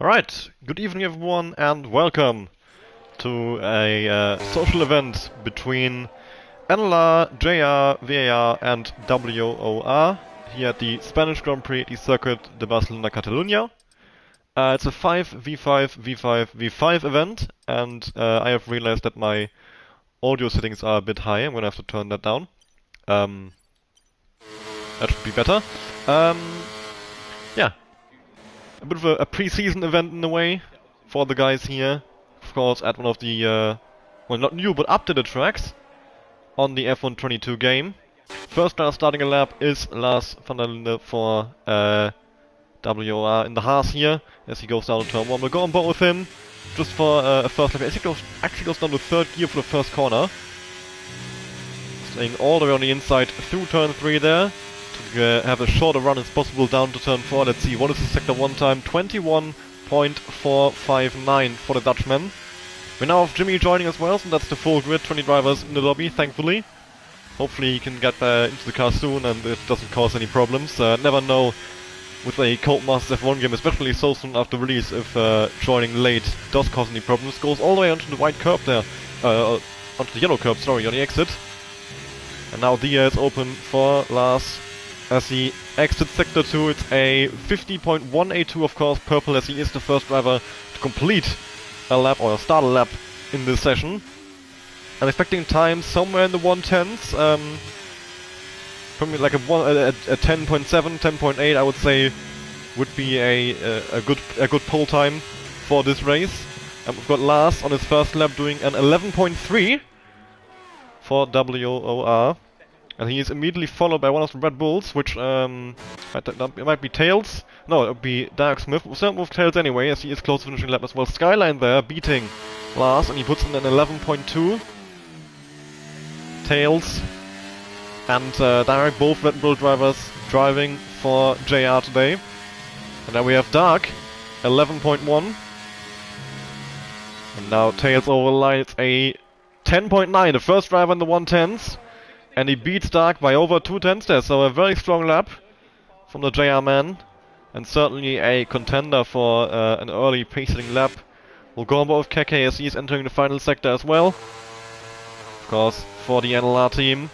Alright, good evening everyone and welcome to a social event between NLR, JR, VAR and WOR here at the Spanish Grand Prix, the Circuit de Barcelona Catalunya. It's a 5v5 v5 v5 event and I have realized that my audio settings are a bit high. I'm gonna have to turn that down. That should be better. Yeah. A bit of a pre-season event in a way for the guys here. Of course, at one of the, well, not new, but updated tracks on the F122 game. First guy starting a lap is Lars van der Linde for WOR in the Haas here, as he goes down to turn 1. We'll go on board with him just for a first lap. He actually goes down to third gear for the first corner. Staying all the way on the inside through turn 3 there. To have as short a run as possible down to turn 4. Let's see, what is the sector 1 time? 21.459 for the Dutchman. We now have Jimmy joining as well, so that's the full grid, 20 drivers in the lobby, thankfully. Hopefully he can get into the car soon and it doesn't cause any problems. Never know with a Codemasters F1 game, especially so soon after release, if joining late does cause any problems. Goes all the way onto the white curb there, onto the yellow curb, sorry, on the exit. And now the air is open for Lars. As he exits Sector 2, it's a 50.182, of course, purple, as he is the first driver to complete a lap, or start a lap in this session. I'm expecting time somewhere in the 110s, probably like a 10.7, 10.8, I would say, would be a good pole time for this race. And we've got Lars on his first lap doing an 11.3 for WOR. And he is immediately followed by one of the Red Bulls, which it might be Tails. No, it would be Dark Smith. We'll start with Tails anyway, as he is close to finishing lap as well. Skyline there, beating Lars, and he puts in an 11.2. Tails and Direct, both Red Bull drivers driving for JR today. And then we have Dark, 11.1. And now Tails over the line, it's a 10.9, the first driver in the 110s. And he beats Dark by over 2 tenths there, so a very strong lap from the JR man. And certainly a contender for an early pace-setting lap. We'll go on board with KK as he's entering the final sector as well. Of course, for the NLR team.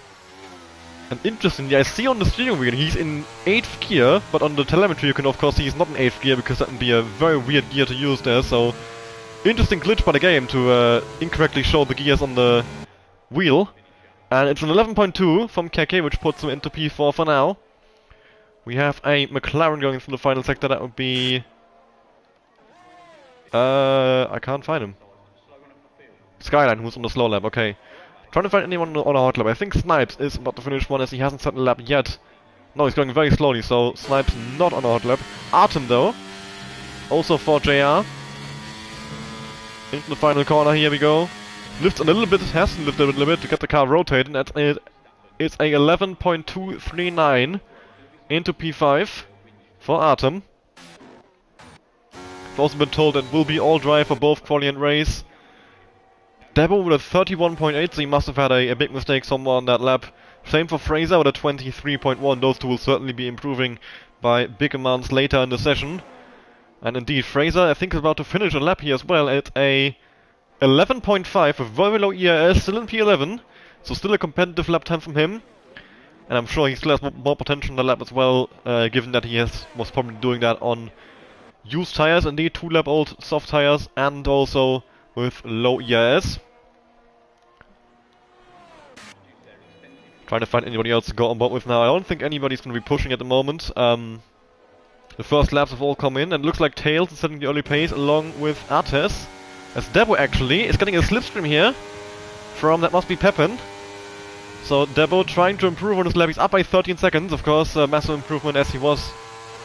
And interestingly, I see on the steering wheel he's in 8th gear, but on the telemetry you can of course see he's not in 8th gear, because that would be a very weird gear to use there, so... Interesting glitch by the game to incorrectly show the gears on the wheel. And it's an 11.2 from KK, which puts him into P4 for now. We have a McLaren going through the final sector. That would be... I can't find him. Skyline, who's on the slow lap, okay. Trying to find anyone on a hot lap. I think Snipes is about to finish one, as he hasn't set a lap yet. No, he's going very slowly, so Snipes not on a hot lap. Artem, though. Also for JR. Into the final corner, here we go. Lifts a little bit, has to lift a little bit to get the car rotated, and that's it. It's a 11.239 into P5 for Artem. I've also been told that will be all dry for both quali and race. Debo with a 31.8, so he must have had a big mistake somewhere on that lap. Same for Fraser with a 23.1, those two will certainly be improving by big amounts later in the session. And indeed, Fraser, I think, is about to finish a lap here as well at a 11.5 with very low ERS, still in P11, so still a competitive lap time from him. And I'm sure he still has more potential in the lap as well, given that he was probably doing that on used tires, indeed, 2-lap-old soft tires, and also with low ERS. Trying to find anybody else to go on board with now. I don't think anybody's going to be pushing at the moment. The first laps have all come in, and it looks like Tails is setting the early pace along with Artes. As Debo actually is getting a slipstream here from, that must be Pepin. So Debo trying to improve on his lap. He's up by 13 seconds, of course, massive improvement as he was.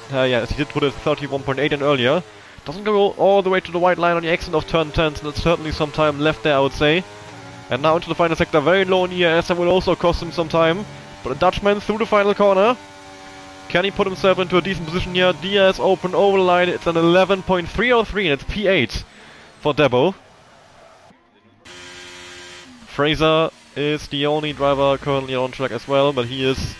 As he did put a 31.8 in earlier. Doesn't go all the way to the white line on the exit of turn 10, so there's certainly some time left there, I would say. And now into the final sector, very low in ERS, and will also cost him some time. But a Dutchman through the final corner. Can he put himself into a decent position here? Diaz open over the line, it's an 11.303 and it's P8 for Debo. Fraser is the only driver currently on track as well, but he is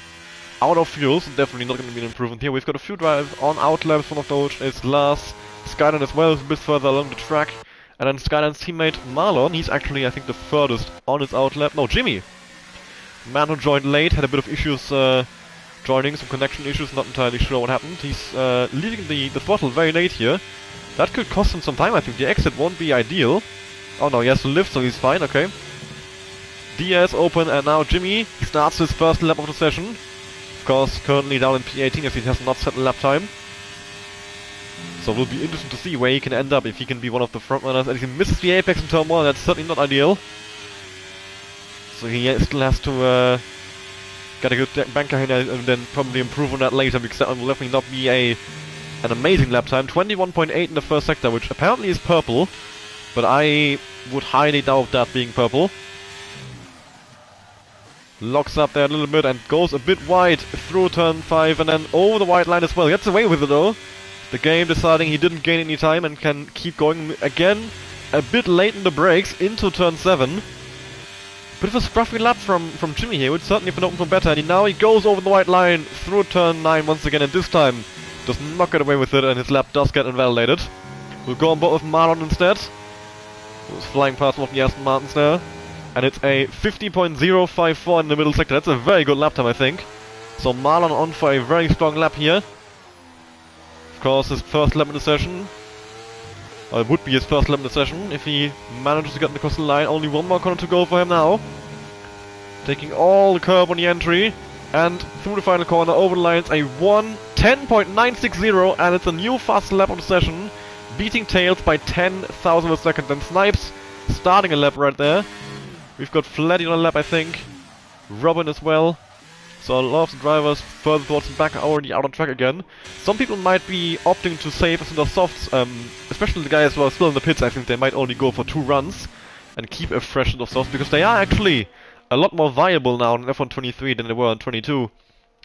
out of fuel, so definitely not going to be an improvement here. We've got a few drivers on out laps, one of those is Lars Skyline as well is a bit further along the track. And then Skyline's teammate Marlon, he's actually, I think, the furthest on his outlap. No, Jimmy! Man who joined late, had a bit of issues joining, some connection issues, not entirely sure what happened. He's leaving the throttle very late here. That could cost him some time, I think. The exit won't be ideal. Oh no, he has to lift, so he's fine, okay. DS open, and now Jimmy, he starts his first lap of the session. Of course, currently down in P18 as he has not set a lap time. So it will be interesting to see where he can end up, if he can be one of the front runners. And if he misses the apex in turn 1, that's certainly not ideal. So he still has to get a good banker in and then probably improve on that later, because that will definitely not be an amazing lap time. 21.8 in the first sector, which apparently is purple, but I would highly doubt that being purple. Locks up there a little bit and goes a bit wide through turn 5 and then over the white line as well. Gets away with it though. The game deciding he didn't gain any time and can keep going again a bit late in the brakes into turn 7. Bit of a scruffy lap from Jimmy here, would certainly have been open for better. And now he goes over the white line through turn 9 once again, and this time does not get away with it, and his lap does get invalidated. We'll go on board with Marlon instead, who's flying past one of the Aston Martins there. And it's a 50.054 in the middle sector. That's a very good lap time, I think. So Marlon on for a very strong lap here. Of course, his first lap in the session. Or it would be his first lap in the session if he manages to get across the line. Only one more corner to go for him now. Taking all the curb on the entry. And through the final corner, over the line, it's a 1:10.960, and it's a new fast lap of the session. Beating Tails by 10,000 of a second. And Snipes starting a lap right there. We've got Flatty on a lap, I think. Robin as well. So a lot of the drivers further towards the back are already out on track again. Some people might be opting to save some of the softs, especially the guys who are still in the pits. I think they might only go for 2 runs and keep a fresh set of softs, because they are actually a lot more viable now on F123 than they were on 22.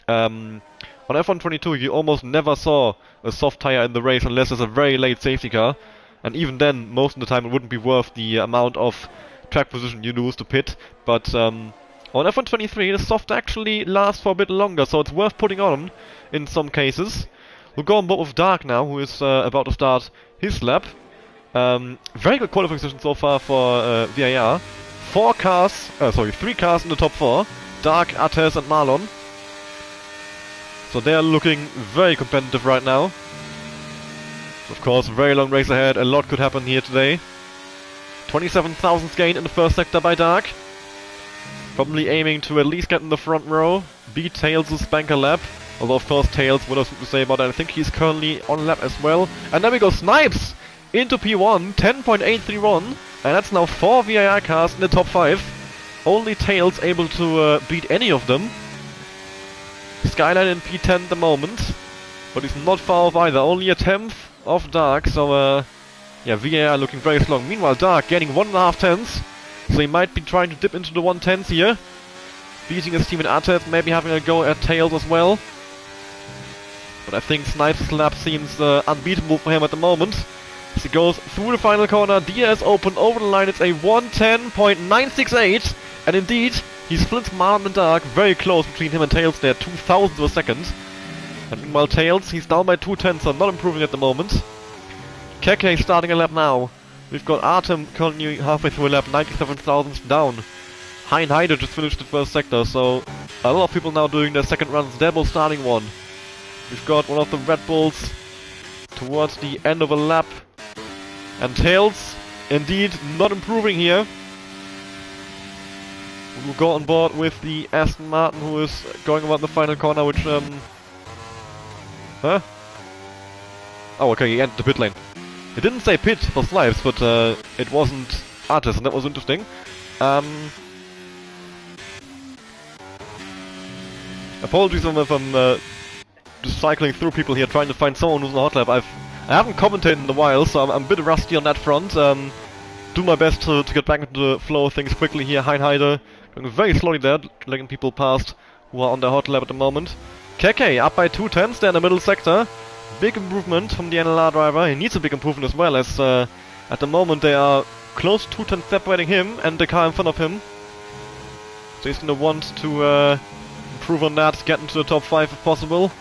On F122 you almost never saw a soft tire in the race unless there's a very late safety car. And even then, most of the time it wouldn't be worth the amount of track position you lose to pit, but on F123 the soft actually lasts for a bit longer, so it's worth putting on in some cases. We'll go on board with Dark now, who is about to start his lap. Very good qualifying position so far for ViR. 3 cars in the top 4. Dark, Ates and Marlon. So they are looking very competitive right now. Of course, very long race ahead, a lot could happen here today. 27,000 gained in the first sector by Dark. Probably aiming to at least get in the front row, beat Tails' banker lap. Although of course Tails would have something to say about that. I think he's currently on lap as well. And there we go, Snipes into P1, 10.831. And that's now 4 ViR cars in the top 5. Only Tails able to beat any of them. Skyline in P10 at the moment. But he's not far off either, only a 10th of Dark, so yeah, ViR looking very strong. Meanwhile, Dark getting 1.5 tenths, so he might be trying to dip into the 1/10s here. Beating his team in Atet, maybe having a go at Tails as well. But I think Snipes' lap seems unbeatable for him at the moment. As he goes through the final corner, DS open over the line, it's a 1:10.968. And indeed, he splits Marlon and Dark very close between him and Tails there, 2,000 of a second. And meanwhile Tails, he's down by 2/10, so not improving at the moment. Keke starting a lap now. We've got Artem currently halfway through a lap, 97,000 down. Heide just finished the first sector, so a lot of people now doing their second runs. Debo starting one. We've got one of the Red Bulls towards the end of a lap. And Tails, indeed, not improving here. We'll go on board with the Aston Martin, who is going about the final corner, which, huh? Oh, okay, he entered the pit lane. It didn't say pit for Snipes, but it wasn't Artis, and that was interesting. Apologies if I'm just cycling through people here, trying to find someone who's in the hot lap. I haven't commentated in a while, so I'm a bit rusty on that front. Do my best to get back into the flow of things quickly here. Heide going very slowly there, letting people past who are on their hot lap at the moment. Keke up by 2/10 there in the middle sector. Big improvement from the NLR driver. He needs a big improvement as well, as at the moment they are close to 2/10 separating him and the car in front of him. So he's going to want to improve on that, get into the top 5 if possible.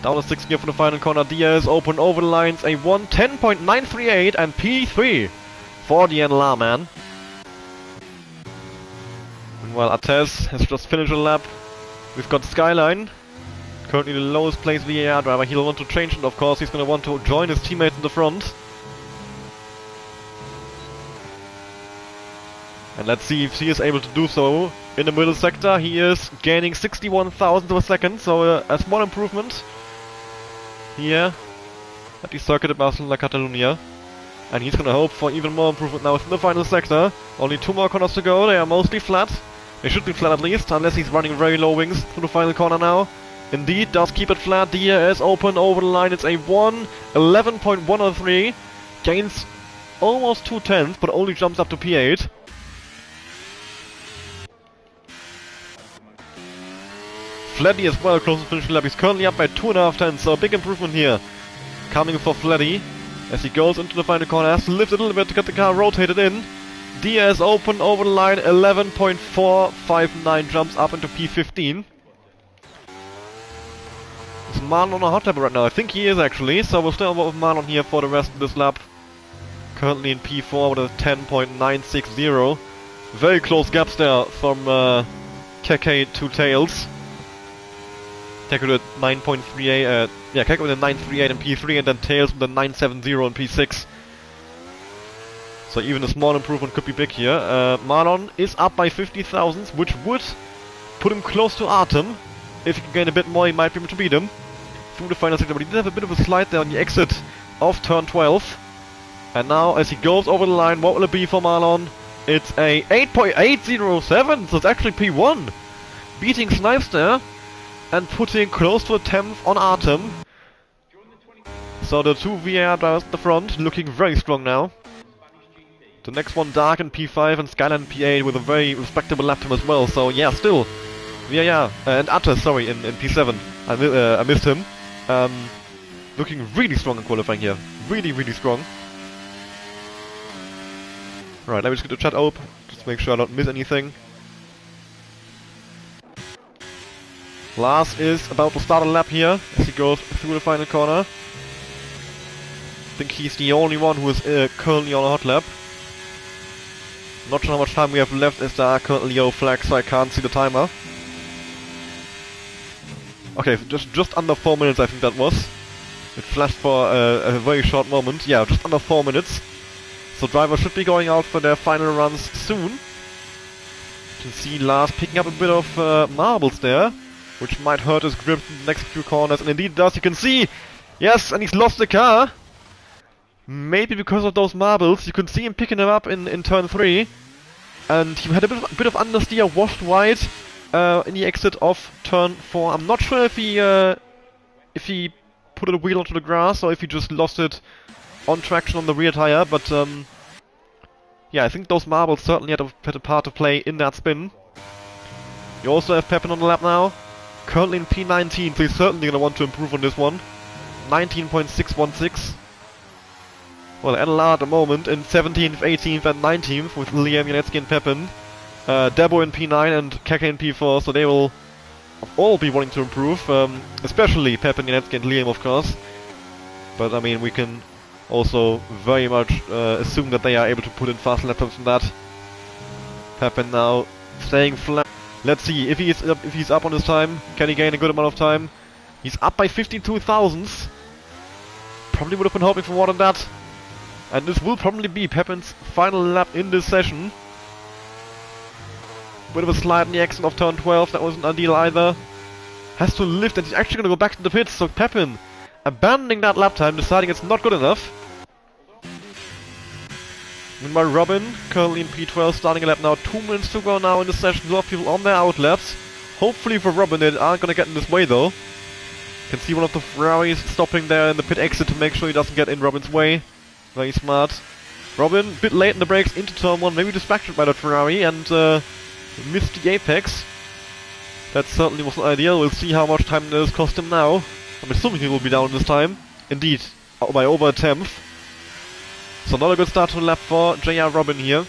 Down to 6th gear for the final corner. Diaz open over the lines. A 1:10.938 and P3 for the NLR man. Meanwhile, Artez has just finished a lap. We've got Skyline, currently the lowest placed VAR driver. He'll want to change it, of course. He's going to want to join his teammates in the front. And let's see if he is able to do so. In the middle sector, he is gaining 61,000 per second, so a small improvement here at the circuit at Barcelona, Catalunya. And he's gonna hope for even more improvement now in the final sector. Only 2 more corners to go, they are mostly flat. They should be flat at least, unless he's running very low wings through the final corner now. Indeed, does keep it flat. DRS open over the line, it's a 1:11.103. Gains almost 2/10, but only jumps up to P8. Fleddy as well, close to finish the lap. He's currently up by 2.5 tenths, so a big improvement here coming for Fleddy as he goes into the final corner. Has to lift a little bit to get the car rotated in. Diaz open over the line, 11.459, jumps up into P15. Is Marlon on a hot lap right now? I think he is actually, so we'll stay on with Marlon here for the rest of this lap. Currently in P4 with a 10.960. Very close gaps there from Keke to Tails. Keke with a 9.38, Keke with a 9.38 in P3 and then Tails with a 9.70 in P6. So even a small improvement could be big here. Marlon is up by 50,000, which would put him close to Artem. If he can gain a bit more, he might be able to beat him through the final sector. But he did have a bit of a slide there on the exit of turn 12. And now, as he goes over the line, what will it be for Marlon? It's a 8.807, so it's actually P1. Beating Snipes there and putting close to a 10th on Artem. So the 2 VAR drivers at the front looking very strong now. The next one, Dark in P5 and Skyline in P8 with a very respectable lap time as well. So yeah, still, and Atta, sorry, in P7. I missed him. Looking really strong in qualifying here. Really, really strong. Right, let me just get the chat open, just to make sure I don't miss anything. Lars is about to start a lap here as he goes through the final corner. I think he's the only one who is currently on a hot lap. Not sure how much time we have left as there are currently yellow flags, so I can't see the timer. Okay, so just under 4 minutes I think that was. It flashed for a very short moment. Yeah, just under 4 minutes. So drivers should be going out for their final runs soon. You can see Lars picking up a bit of marbles there, which might hurt his grip in the next few corners, and indeed it does. You can see, yes, and he's lost the car. Maybe because of those marbles. You can see him picking them up in turn 3. And he had a bit of understeer, washed wide in the exit of turn 4. I'm not sure if he put a wheel onto the grass or if he just lost it on traction on the rear tire. But yeah, I think those marbles certainly had a part to play in that spin. You also have Pepin on the lap now. Currently in P19, so he's certainly going to want to improve on this one. 19.616. Well, NLR at the moment in 17th, 18th and 19th with Liam, Janetsky and Pepin. Debo in P9 and Keke in P4, so they will all be wanting to improve. Especially Pepin, Janetsky and Liam, of course. But I mean, we can also very much assume that they are able to put in fast lap times from that. Pepin now staying flat. Let's see if he's up on his time. Can he gain a good amount of time? He's up by 52,000. Probably would have been hoping for more than that. And this will probably be Pepin's final lap in this session. Bit of a slide in the exit of turn 12, that wasn't ideal either. Has to lift and he's actually going to go back to the pits, so Pepin abandoning that lap time, deciding it's not good enough. Meanwhile, Robin, currently in P12, starting a lap now. 2 minutes to go now in the session. A lot of people on their outlaps. Hopefully for Robin, they aren't going to get in this way though. You can see one of the Ferraris stopping there in the pit exit to make sure he doesn't get in Robin's way. Very smart. Robin, a bit late in the brakes into turn 1, maybe distracted by that Ferrari and missed the apex. That certainly wasn't ideal. We'll see how much time this cost him now. I'm assuming he will be down this time. Indeed, by over a 10th. So not a good start to the lap for JR Robin here.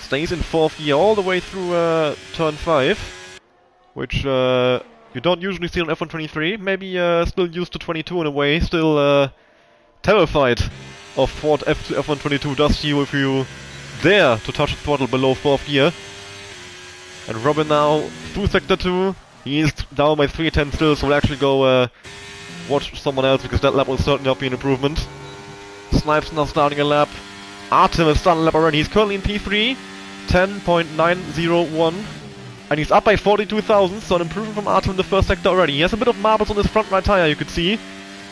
Stays in 4th gear all the way through turn 5. which you don't usually see on F123. Maybe still used to 22 in a way, still terrified of what F122 does to you if you dare to touch the throttle below 4th gear. And Robin now through Sector 2. He is down by 3:10 still, so we'll actually go watch someone else because that lap will certainly not be an improvement. Snipes now starting a lap. Artem has started a lap already. He's currently in P3, 10.901. And he's up by 42,000, so an improvement from Artem in the first sector already. He has a bit of marbles on his front right tire, you could see,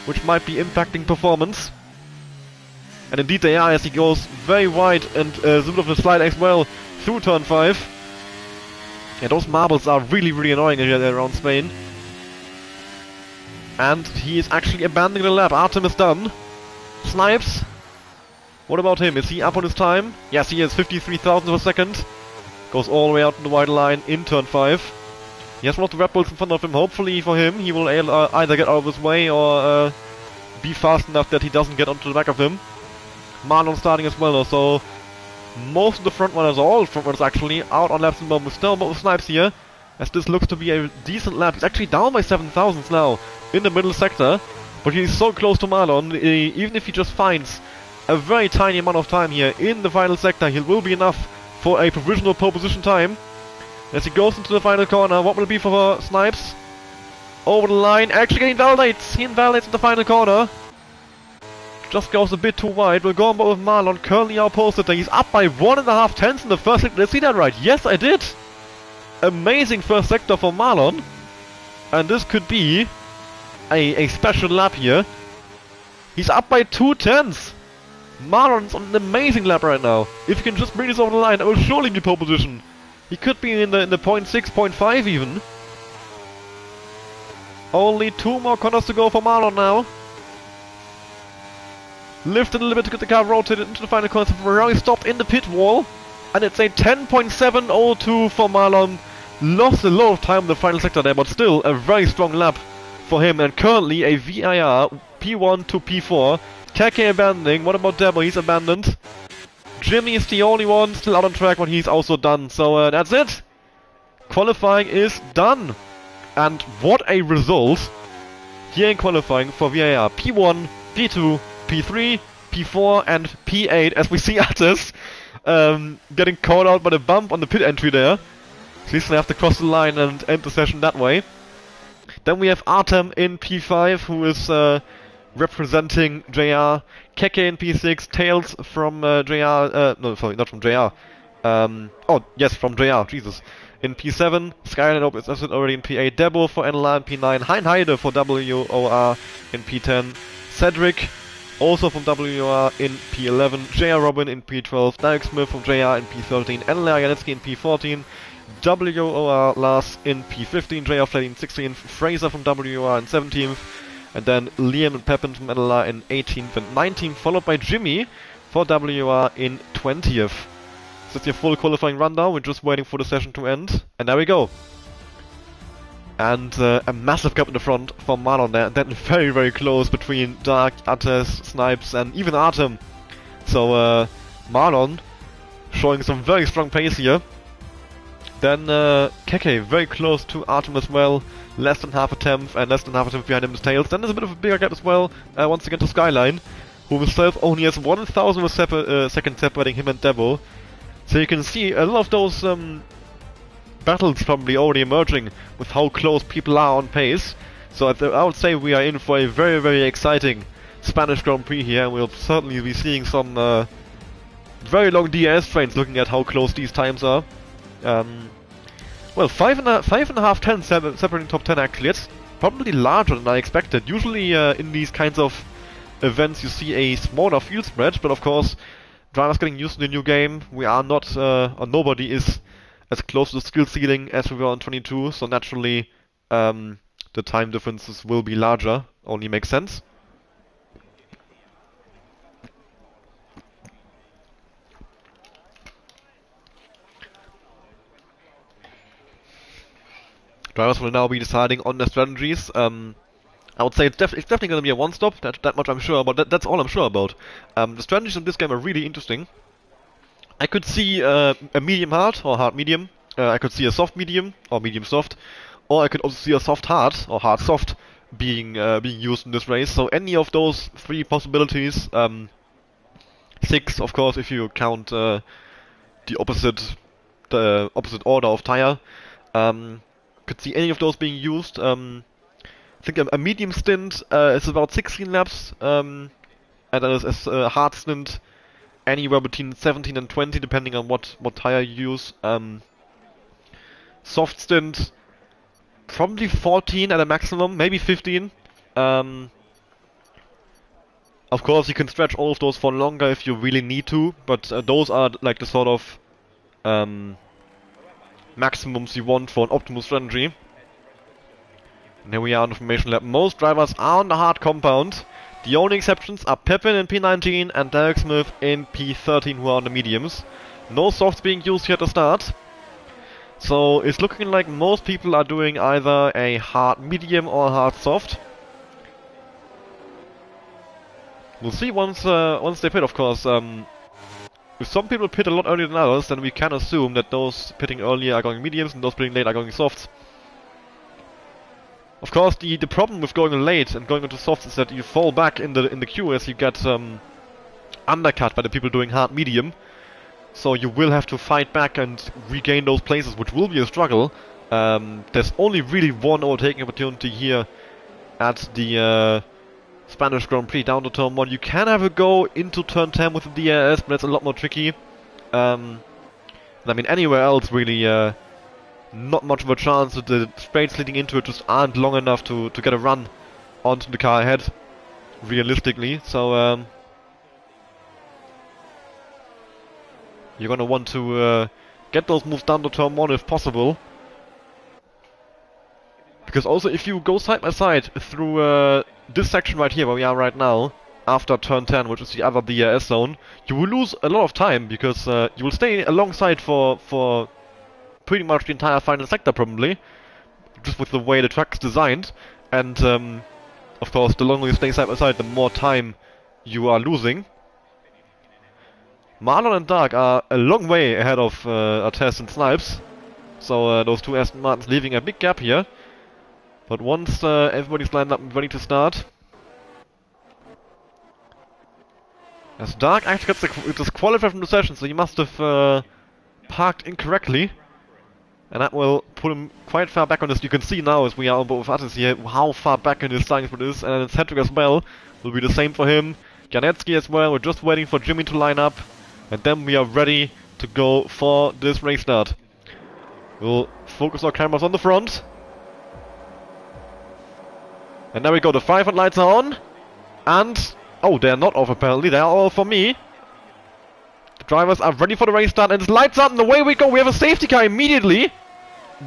which might be impacting performance. And indeed they are, as he goes very wide and zoomed off the slide as well through turn 5. Yeah, those marbles are really, really annoying around Spain. And he is actually abandoning the lap. Artem is done. Snipes. What about him? Is he up on his time? Yes, he is. 53,000 per second. Goes all the way out in the white line in turn 5. He has one of the Red Bulls in front of him. Hopefully for him, he will either get out of his way or be fast enough that he doesn't get onto the back of him. Marlon starting as well, so most of the front runners, or all front runners actually, out on laps in the moment. Still with Snipes here, as this looks to be a decent lap. He's actually down by 7,000 now in the middle sector, but he's so close to Marlon. Even if he just finds a very tiny amount of time here in the final sector, he will be enough for a provisional pole position time. As he goes into the final corner, what will it be for Snipes? Over the line, actually getting validates. He invalidates in the final corner. Just goes a bit too wide. We'll go on with Marlon, currently outposted. He's up by 1.5 tenths in the first sector. Did I see that right? Yes, I did. Amazing first sector for Marlon. And this could be a special lap here. He's up by 2 tenths. Marlon's on an amazing lap right now. If he can just bring this over the line, that will surely be pole position. He could be in the 0.6, 0.5 even. Only 2 more corners to go for Marlon now. Lifted a little bit to get the car rotated into the final corner. So Ferrari stopped in the pit wall. And it's a 10.702 for Marlon. Lost a lot of time in the final sector there, but still a very strong lap for him. And currently a ViR P1 to P4. Keke abandoning. What about Debo? He's abandoned. Jimmy is the only one still out on track, but he's also done. So that's it. Qualifying is done. And what a result here in qualifying for ViR. P1, P2, P3, P4 and P8, as we see Atis getting caught out by the bump on the pit entry there. So he's gonna have to cross the line and end the session that way. Then we have Artem in P5, who is representing JR. Keke in P6, Tails from JR, no, sorry, not from JR. Oh, yes, from JR, Jesus. In P7, Skyline is already in P8, Debo for NLR in P9, Hein Heide for WOR in P10, Cedric also from WOR in P11, JR Robin in P12, Derek Smith from JR in P13, NLR Janetsky in P14, WOR Lars in P15, JR Fletty in 16th, Fraser from WOR in 17th, and then Liam and Pepin from NLR in 18th and 19th, followed by Jimmy for WOR in 20th. This is your full qualifying rundown. We're just waiting for the session to end, and there we go. And a massive gap in the front for Marlon there, and then very, very close between Dark, Ates, Snipes, and even Artem. So Marlon showing some very strong pace here. Then Keke very close to Artem as well, less than half a tenth, and less than half a tenth behind him is Tails. Then there's a bit of a bigger gap as well, once again to Skyline, who himself only has 1,000 seconds separating him and Debo. So you can see a lot of those battles probably already emerging with how close people are on pace. So I would say we are in for a very, very exciting Spanish Grand Prix here, and we'll certainly be seeing some very long DRS trains looking at how close these times are. Well, 5.5 tenths separating top 10 actually. It's probably larger than I expected. Usually in these kinds of events you see a smaller field spread, but of course drivers getting used to the new game. We are not, or nobody is as close to the skill ceiling as we were on 22, so naturally the time differences will be larger. Only makes sense. Drivers will now be deciding on their strategies. I would say it's definitely going to be a one-stop, that much I'm sure about. That's all I'm sure about. The strategies in this game are really interesting. I could see a medium hard or hard medium. I could see a soft medium or medium soft, or I could also see a soft hard, or hard soft, being used in this race. So any of those three possibilities, 6 of course if you count the opposite order of tire, could see any of those being used. I think a medium stint is about 16 laps, and then a hard stint anywhere between 17 and 20 depending on what tire you use. Soft stint probably 14 at a maximum, maybe 15. Of course, you can stretch all of those for longer if you really need to, but those are like the sort of maximums you want for an optimal strategy. And here we are on the formation lap. Most drivers are on the hard compound. The only exceptions are Pippin in P19 and Derek Smith in P13 who are on the mediums. No softs being used here at the start. So it's looking like most people are doing either a hard medium or a hard soft. We'll see once they pit, of course. If some people pit a lot earlier than others, then we can assume that those pitting earlier are going mediums and those pitting late are going softs. Of course, the problem with going late and going into softs is that you fall back in the queue as you get undercut by the people doing hard medium. So you will have to fight back and regain those places, which will be a struggle. There's only really one overtaking opportunity here at the Spanish Grand Prix down to turn 1. You can have a go into turn 10 with the DRS, but that's a lot more tricky. I mean, anywhere else really, not much of a chance. The straights leading into it just aren't long enough to get a run onto the car ahead, realistically. So you're gonna want to get those moves down to turn 1 if possible. Because also if you go side by side through this section right here where we are right now, after turn 10, which is the other DRS zone, you will lose a lot of time because you will stay alongside for pretty much the entire final sector probably, just with the way the track is designed. And of course, the longer you stay side by side, the more time you are losing. Marlon and Dark are a long way ahead of Artez and Snipes, so those two Aston Martins leaving a big gap here. But once everybody's lined up and ready to start, as Dark actually gets disqualified from the session, so he must have parked incorrectly, and that will put him quite far back on this. You can see now as we are on both artists here how far back in his starting spot is, and Cedric as well will be the same for him. Janetsky as well. We're just waiting for Jimmy to line up. And then we are ready to go for this race start. We'll focus our cameras on the front. And there we go, the 500 lights are on. And, oh, they're not off apparently, they're all for me. The drivers are ready for the race start and it's lights up and away we go. We have a safety car immediately.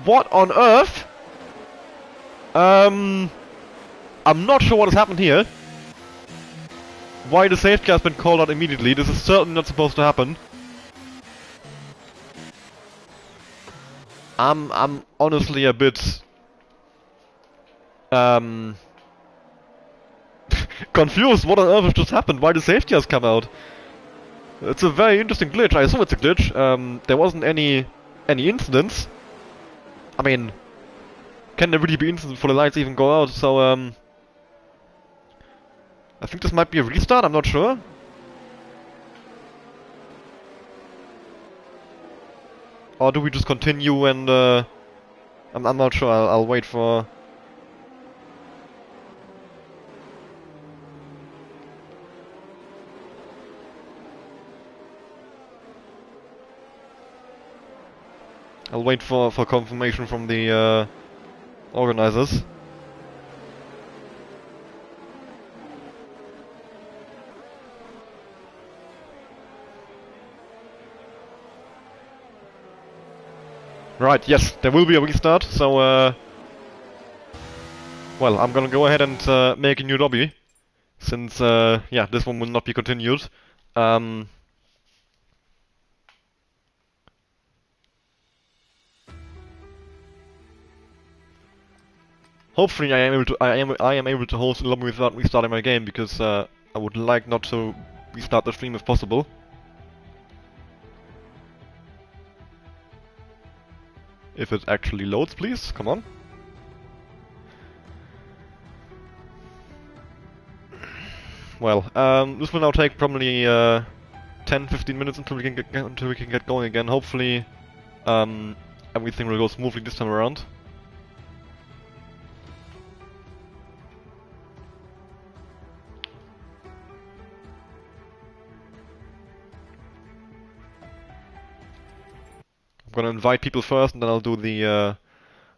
What on earth? I'm not sure what has happened here. Why the safety car has been called out immediately. This is certainly not supposed to happen. I'm honestly a bit confused. What on earth has just happened? Why the safety has come out? It's a very interesting glitch. I assume it's a glitch. There wasn't any incidents. I mean, can there really be incidents before the lights even go out? So I think this might be a restart, I'm not sure. Or do we just continue and I'm not sure, I'll wait for... I'll wait for confirmation from the organizers. Right, yes, there will be a restart, so well, I'm gonna go ahead and make a new lobby, since yeah, this one will not be continued. Hopefully I am able to host a lobby without restarting my game, because I would like not to restart the stream if possible. If it actually loads, please, come on. Well, this will now take probably 10-15 minutes until we can get going again. Hopefully, everything will go smoothly this time around. I'm gonna invite people first, and then I'll do the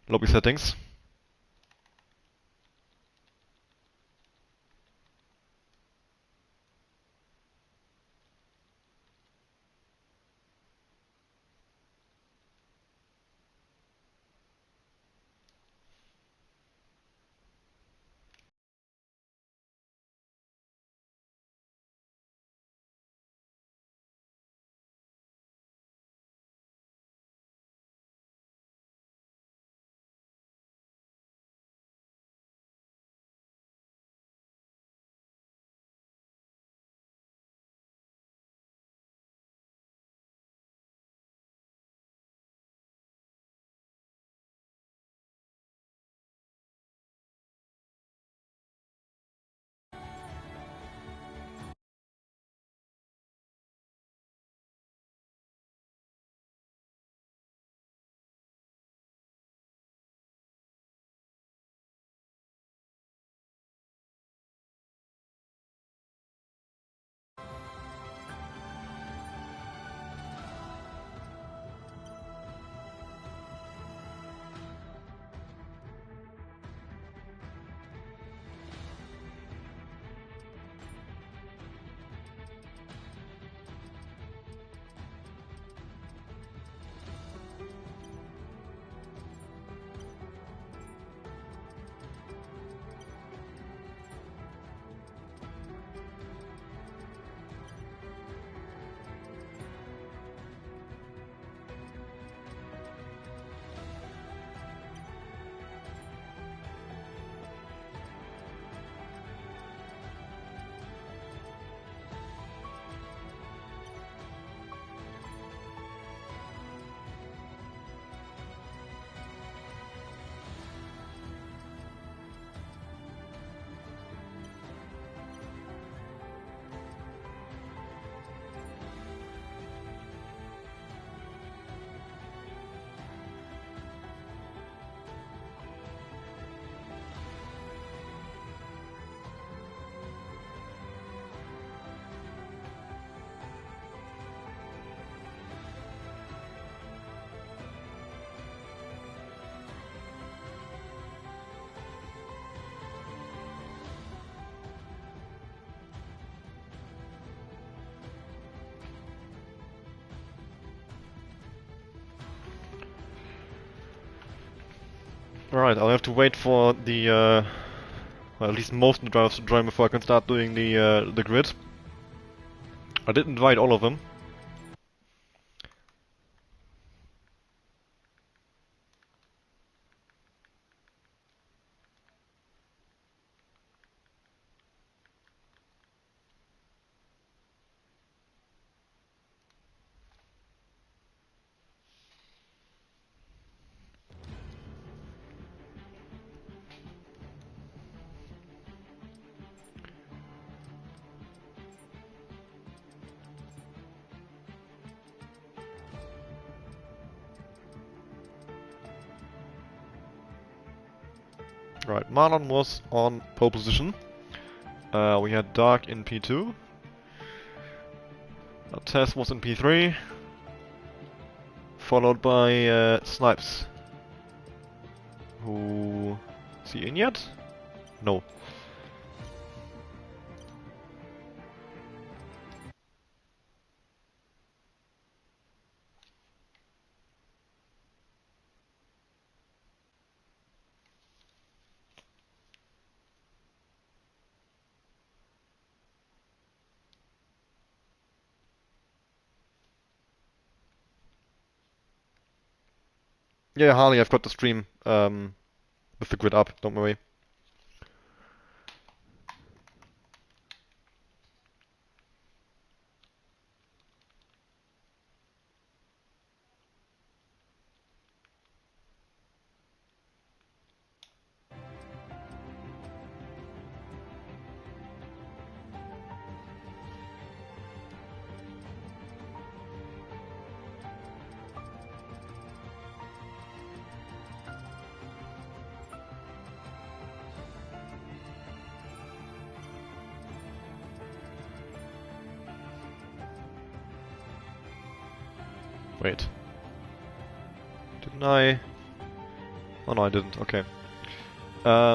lobby settings. Alright, I'll have to wait for the, well, at least most of the drivers to join before I can start doing the grid. I did invite all of them. Right, Marlon was on pole position. We had Dark in P2. Tess was in P3. Followed by Snipes. Who... Is he in yet? No. Yeah, Harley, I've got the stream with the grid up, don't worry. Wait. Didn't I? Oh no, I didn't. Okay. But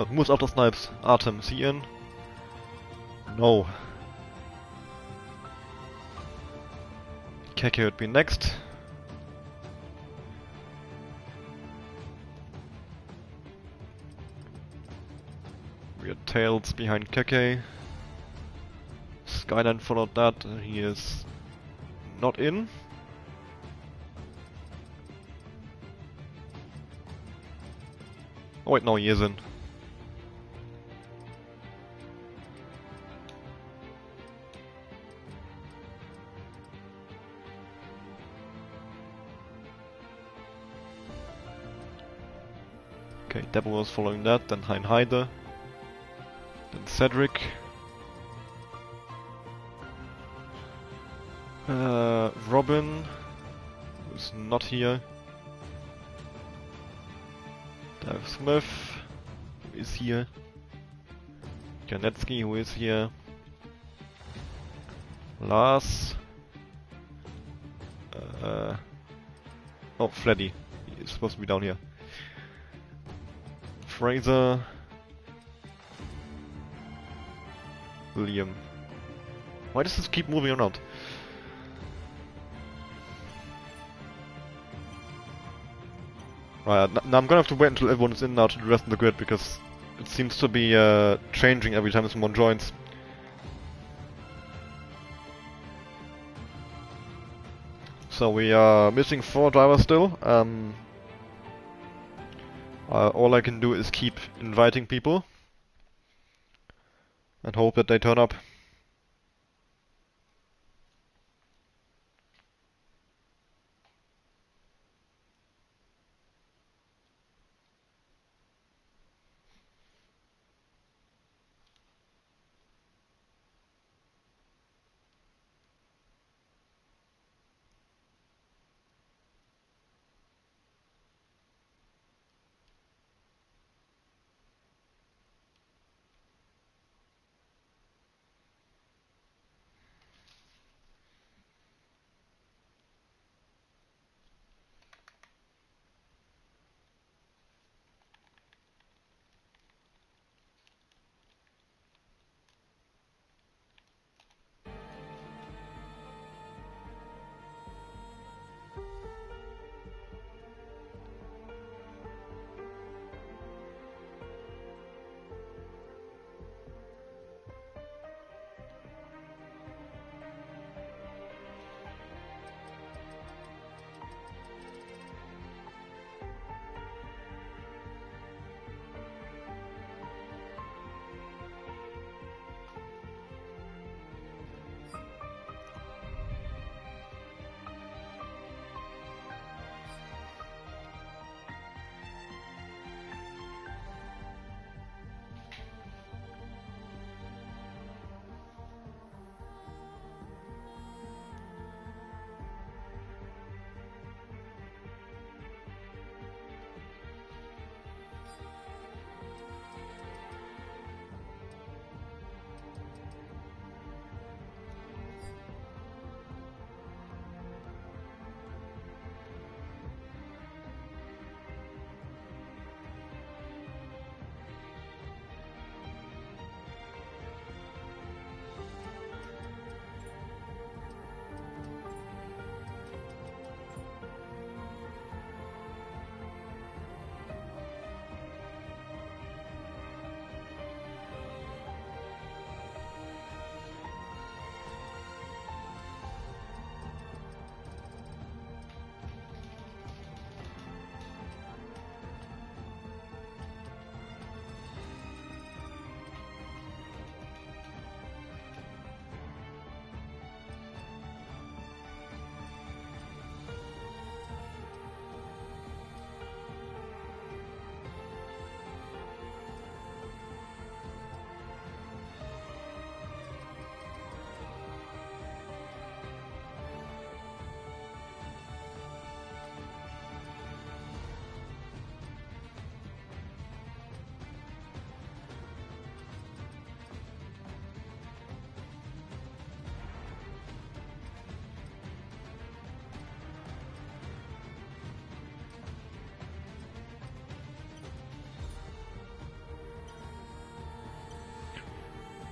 who moves after snipes? Artem, is he in? No. Keke would be next. We had Tails behind Keke. Skyline followed that, and he is not in. Oh wait, no, he is in. Okay, Devil was following that, then Hein Heide, then Cedric. Robin, who's not here. Dave Smith, who is here. Janetsky, who is here. Lars. Oh, Freddy. He's supposed to be down here. Fraser. William. Why does this keep moving around? Right, now I'm gonna have to wait until everyone is in now to the rest of the grid, because it seems to be changing every time someone joins. So we are missing 4 drivers still. All I can do is keep inviting people and hope that they turn up.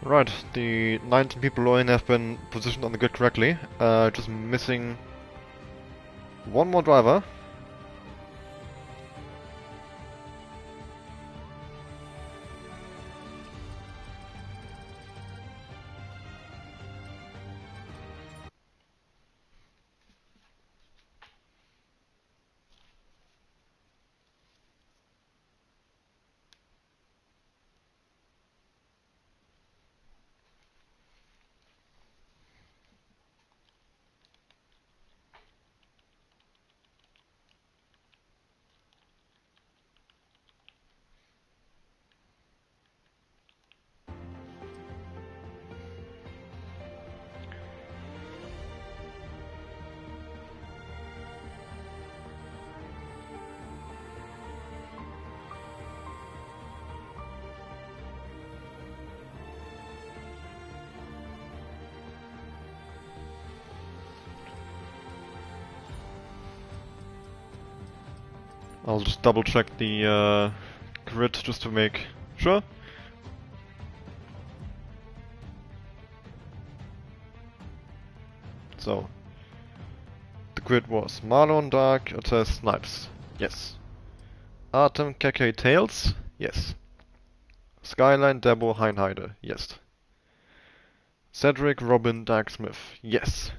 Right, the 19 people below in have been positioned on the grid correctly. Just missing one more driver. I'll just double check the grid just to make sure. So, the grid was Marlon, Dark, Otes, Snipes. Yes. Artem, KK, Tails. Yes. Skyline, Debo, Heinheide. Yes. Cedric, Robin, Darksmith. Yes.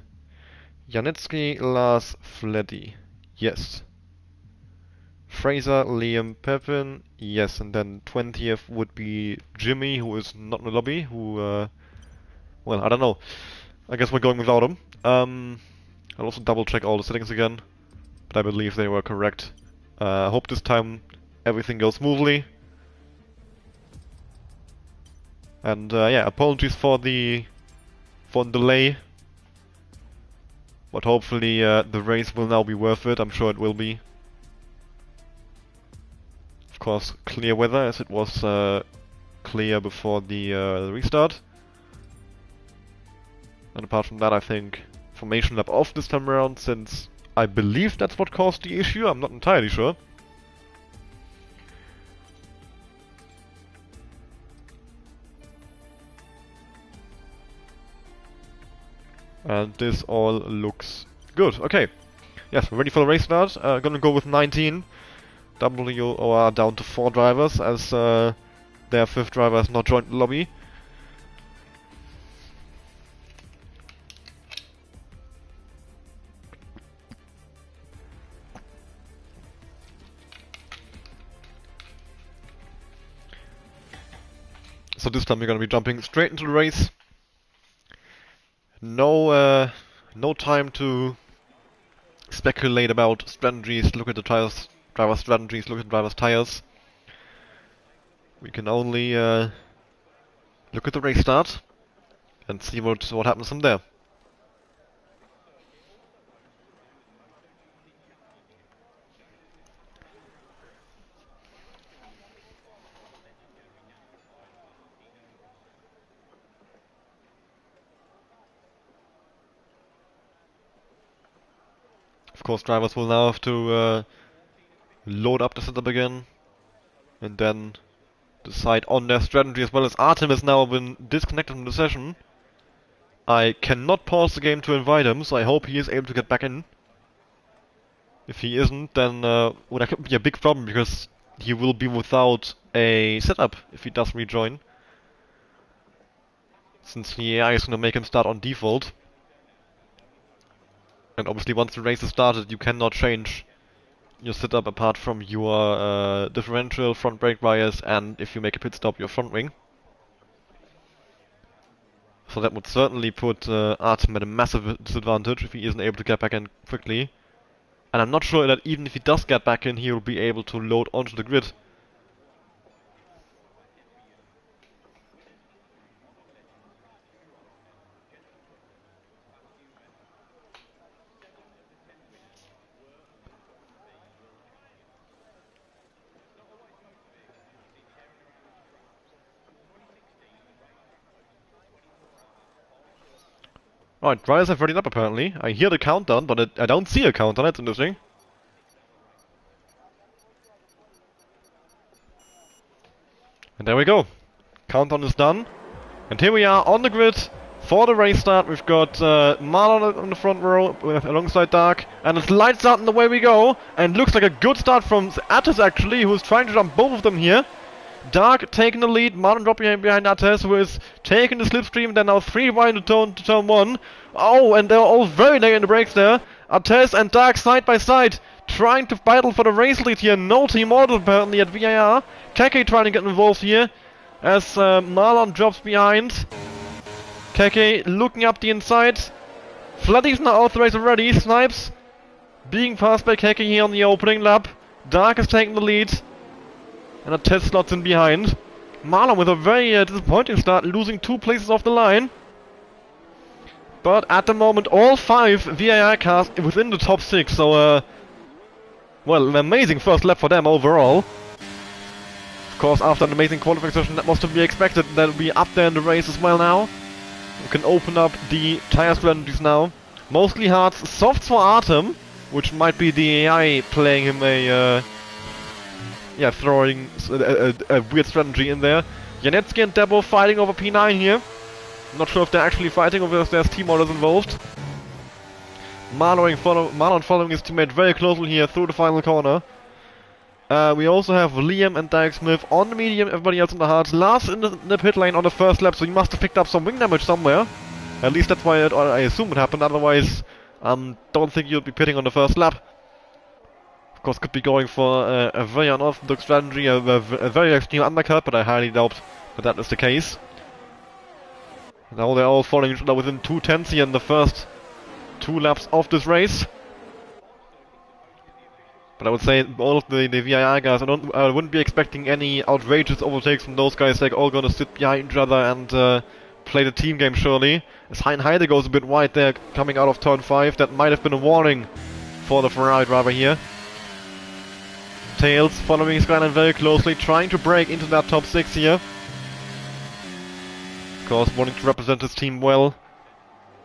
Janitsky, Lars, Fleddy. Yes. Fraser, Liam, Pepin. Yes, and then 20th would be Jimmy, who is not in the lobby, who, well, I don't know. I guess we're going without him. I'll also double check all the settings again, but I believe they were correct. I hope this time everything goes smoothly. And yeah, apologies for the delay, but hopefully the race will now be worth it. I'm sure it will be. Of course, clear weather as it was clear before the restart. And apart from that, I think formation lap off this time around, since I believe that's what caused the issue. I'm not entirely sure. And this all looks good. Okay. Yes, we're ready for the race start. Gonna go with 19. WOR down to 4 drivers, as their 5th driver has not joined the lobby. So this time we're gonna be jumping straight into the race. No, no time to speculate about strategies. Look at the tires, driver strategies. Look at the driver's tires. We can only look at the race start and see what happens from there. Of course, drivers will now have to load up the setup again and then decide on their strategy, as well as Artem has now been disconnected from the session. I cannot pause the game to invite him, so I hope he is able to get back in. If he isn't, then well, that could be a big problem, because he will be without a setup if he does rejoin, since the AI is going to make him start on default. And obviously once the race is started, you cannot change your setup apart from your differential, front brake bias, and if you make a pit stop, your front wing. So that would certainly put Artem at a massive disadvantage if he isn't able to get back in quickly. And I'm not sure that even if he does get back in, he will be able to load onto the grid. Alright, drivers have readied up apparently. I hear the countdown, but I don't see a countdown. That's interesting. And there we go. Countdown is done. And here we are on the grid for the race start. We've got Marlon on the front row alongside Dark, and it's lights out and away we go. And looks like a good start from Attes actually, who's trying to jump both of them here. Dark taking the lead, Marlon dropping behind Attes, who is taking the slipstream. They're now 3 wide to turn 1. Oh, and they're all very late in the brakes there. Attes and Dark side by side, trying to battle for the race lead here. No team order apparently at ViR. Keke trying to get involved here as Marlon drops behind. Keke looking up the inside. Flatty's now out the race already. Snipes being passed by Keke here on the opening lap. Dark is taking the lead. And a test slots in behind. Marlon with a very disappointing start, losing 2 places off the line. But at the moment, all 5 ViR cars within the top 6. So, well, an amazing first lap for them overall. Of course, after an amazing qualifying session, that was to be expected. They'll be up there in the race as well now. We can open up the tire strategies now. Mostly hards, softs for Artem, which might be the AI playing him a, yeah, throwing a weird strategy in there. Janetsky and Debo fighting over P9 here. Not sure if they're actually fighting or if there's team orders involved. Marlon following his teammate very closely here through the final corner. We also have Liam and Derek Smith on the medium, everybody else on the hards. Lars in the pit lane on the first lap, so he must have picked up some wing damage somewhere. At least that's why I assume it happened, otherwise don't think you'd be pitting on the first lap. Of course, could be going for a very unorthodox strategy, a very extreme undercut, but I highly doubt that is the case. Now they're all following each other within 2 tenths here in the first 2 laps of this race. But I would say all of the ViR guys, I wouldn't be expecting any outrageous overtakes from those guys. They're all gonna sit behind each other and play the team game surely. As Heide goes a bit wide there, coming out of turn 5. That might have been a warning for the Ferrari driver here. Tails following Skyline very closely, trying to break into that top 6 here. Of course, wanting to represent his team well.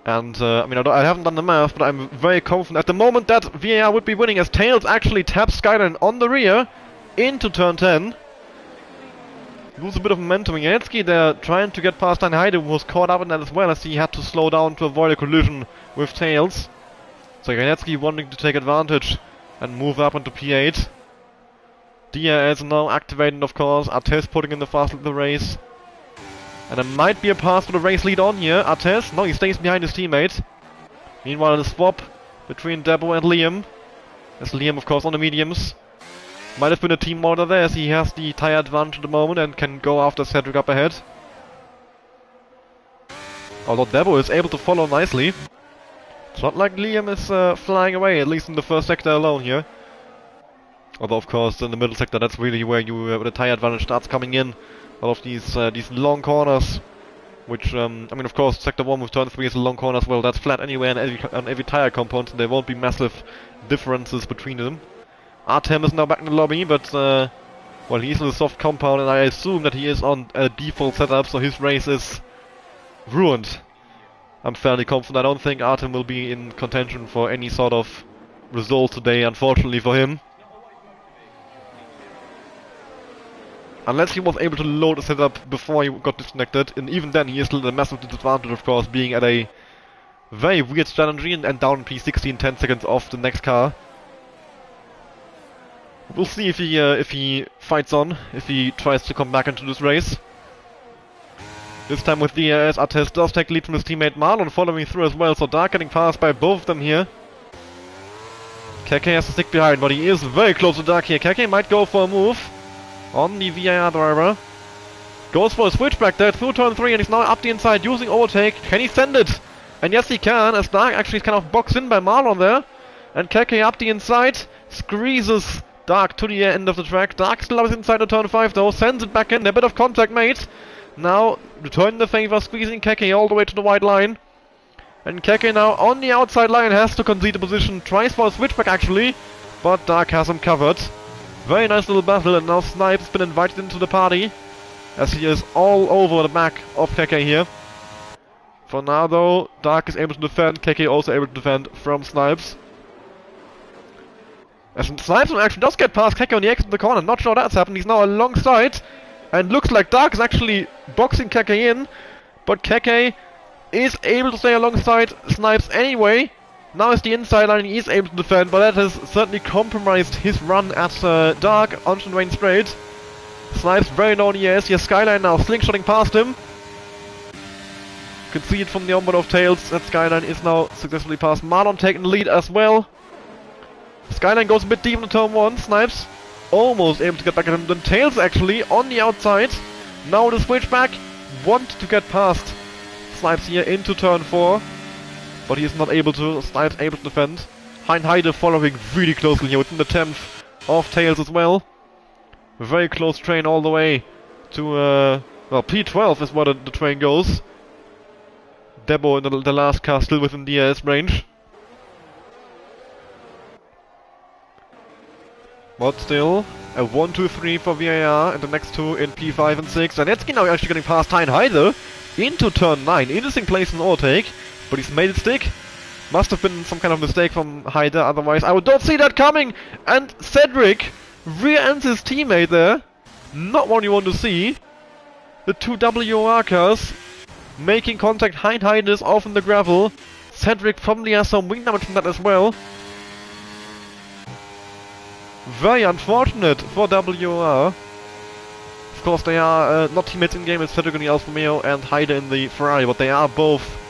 And, I mean, I haven't done the math, but I'm very confident at the moment that ViR would be winning as Tails actually taps Skyline on the rear into turn 10. Lose a bit of momentum. Janetsky there trying to get past Heide, who was caught up in that as well, as he had to slow down to avoid a collision with Tails. So Janetsky wanting to take advantage and move up into P8. DRS now activated, of course. Artes putting in the fast of the race. And there might be a pass for the race lead on here. Artes, no, he stays behind his teammate. Meanwhile, the swap between Debo and Liam. As Liam, of course, on the mediums. Might have been a team order there, as he has the tire advantage at the moment and can go after Cedric up ahead. Although Debo is able to follow nicely. It's not like Liam is flying away, at least in the first sector alone here. Although, of course, in the middle sector, that's really where the tire advantage starts coming in. All of these long corners, which, I mean, of course, Sector 1 with turn 3 is a long corner as well. That's flat anyway on every tire compound, and there won't be massive differences between them. Artem is now back in the lobby, but, well, he's in a soft compound, and I assume that he is on a default setup, so his race is ruined. I'm fairly confident. I don't think Artem will be in contention for any sort of result today, unfortunately for him. Unless he was able to load the setup before he got disconnected, and even then he is still at a massive disadvantage, of course, being at a very weird strategy and down in P16, 10 seconds off the next car. We'll see if he fights on, if he tries to come back into this race. This time with DRS, Artes does take lead from his teammate Marlon following through as well, so Dark getting passed by both of them here. Keke has to stick behind, but he is very close to Dark here. Keke might go for a move on the ViR driver. Goes for a switchback there through turn 3 and he's now up the inside using overtake. Can he send it? And yes he can, as Dark actually is kind of boxed in by Marlon there. And Keke up the inside, squeezes Dark to the end of the track. Dark still up inside the turn 5 though, sends it back in, a bit of contact made. Now returning the favor, squeezing Keke all the way to the white line. And Keke now on the outside line has to concede the position, tries for a switchback actually, but Dark has him covered. Very nice little battle, and now Snipe's been invited into the party, as he is all over the back of Keke here. For now though, Dark is able to defend, Keke also able to defend from Snipes. As Snipes actually does get past Keke on the exit of the corner, not sure that's happened, he's now alongside, and looks like Dark is actually boxing Keke in, But Keke is able to stay alongside Snipes anyway. Now it's the inside line, he is able to defend, but that has certainly compromised his run at Dark on Rain Straight. Snipes very low on ES, he has Skyline now slingshotting past him. You can see it from the onboard of Tails, that Skyline is now successfully past. Marlon taking the lead as well. Skyline goes a bit deep into turn 1, Snipes almost able to get back at him. Then Tails actually on the outside. Now the switchback, want to get past Snipes here into turn 4. But he is not able to. Snipes able to defend. Heinheide following really closely here within the 10th of Tails as well. Very close train all the way to, well, P12 is where the train goes. Debo in the last car still within the ES range. But still, a 1-2-3 for ViR and the next two in P5 and 6. And Etsky now actually getting past Heinheide into turn 9. Interesting place in overtake. But he's made it stick. Must have been some kind of mistake from Heide, otherwise I would not see that coming! And Cedric rear-ends his teammate there. Not one you want to see. The two WOR cars making contact. Heide is off in the gravel. Cedric probably has some wing damage from that as well. Very unfortunate for WOR. Of course they are not teammates in game, it's Cedric in the Alfa Romeo and Heide in the Ferrari, but they are both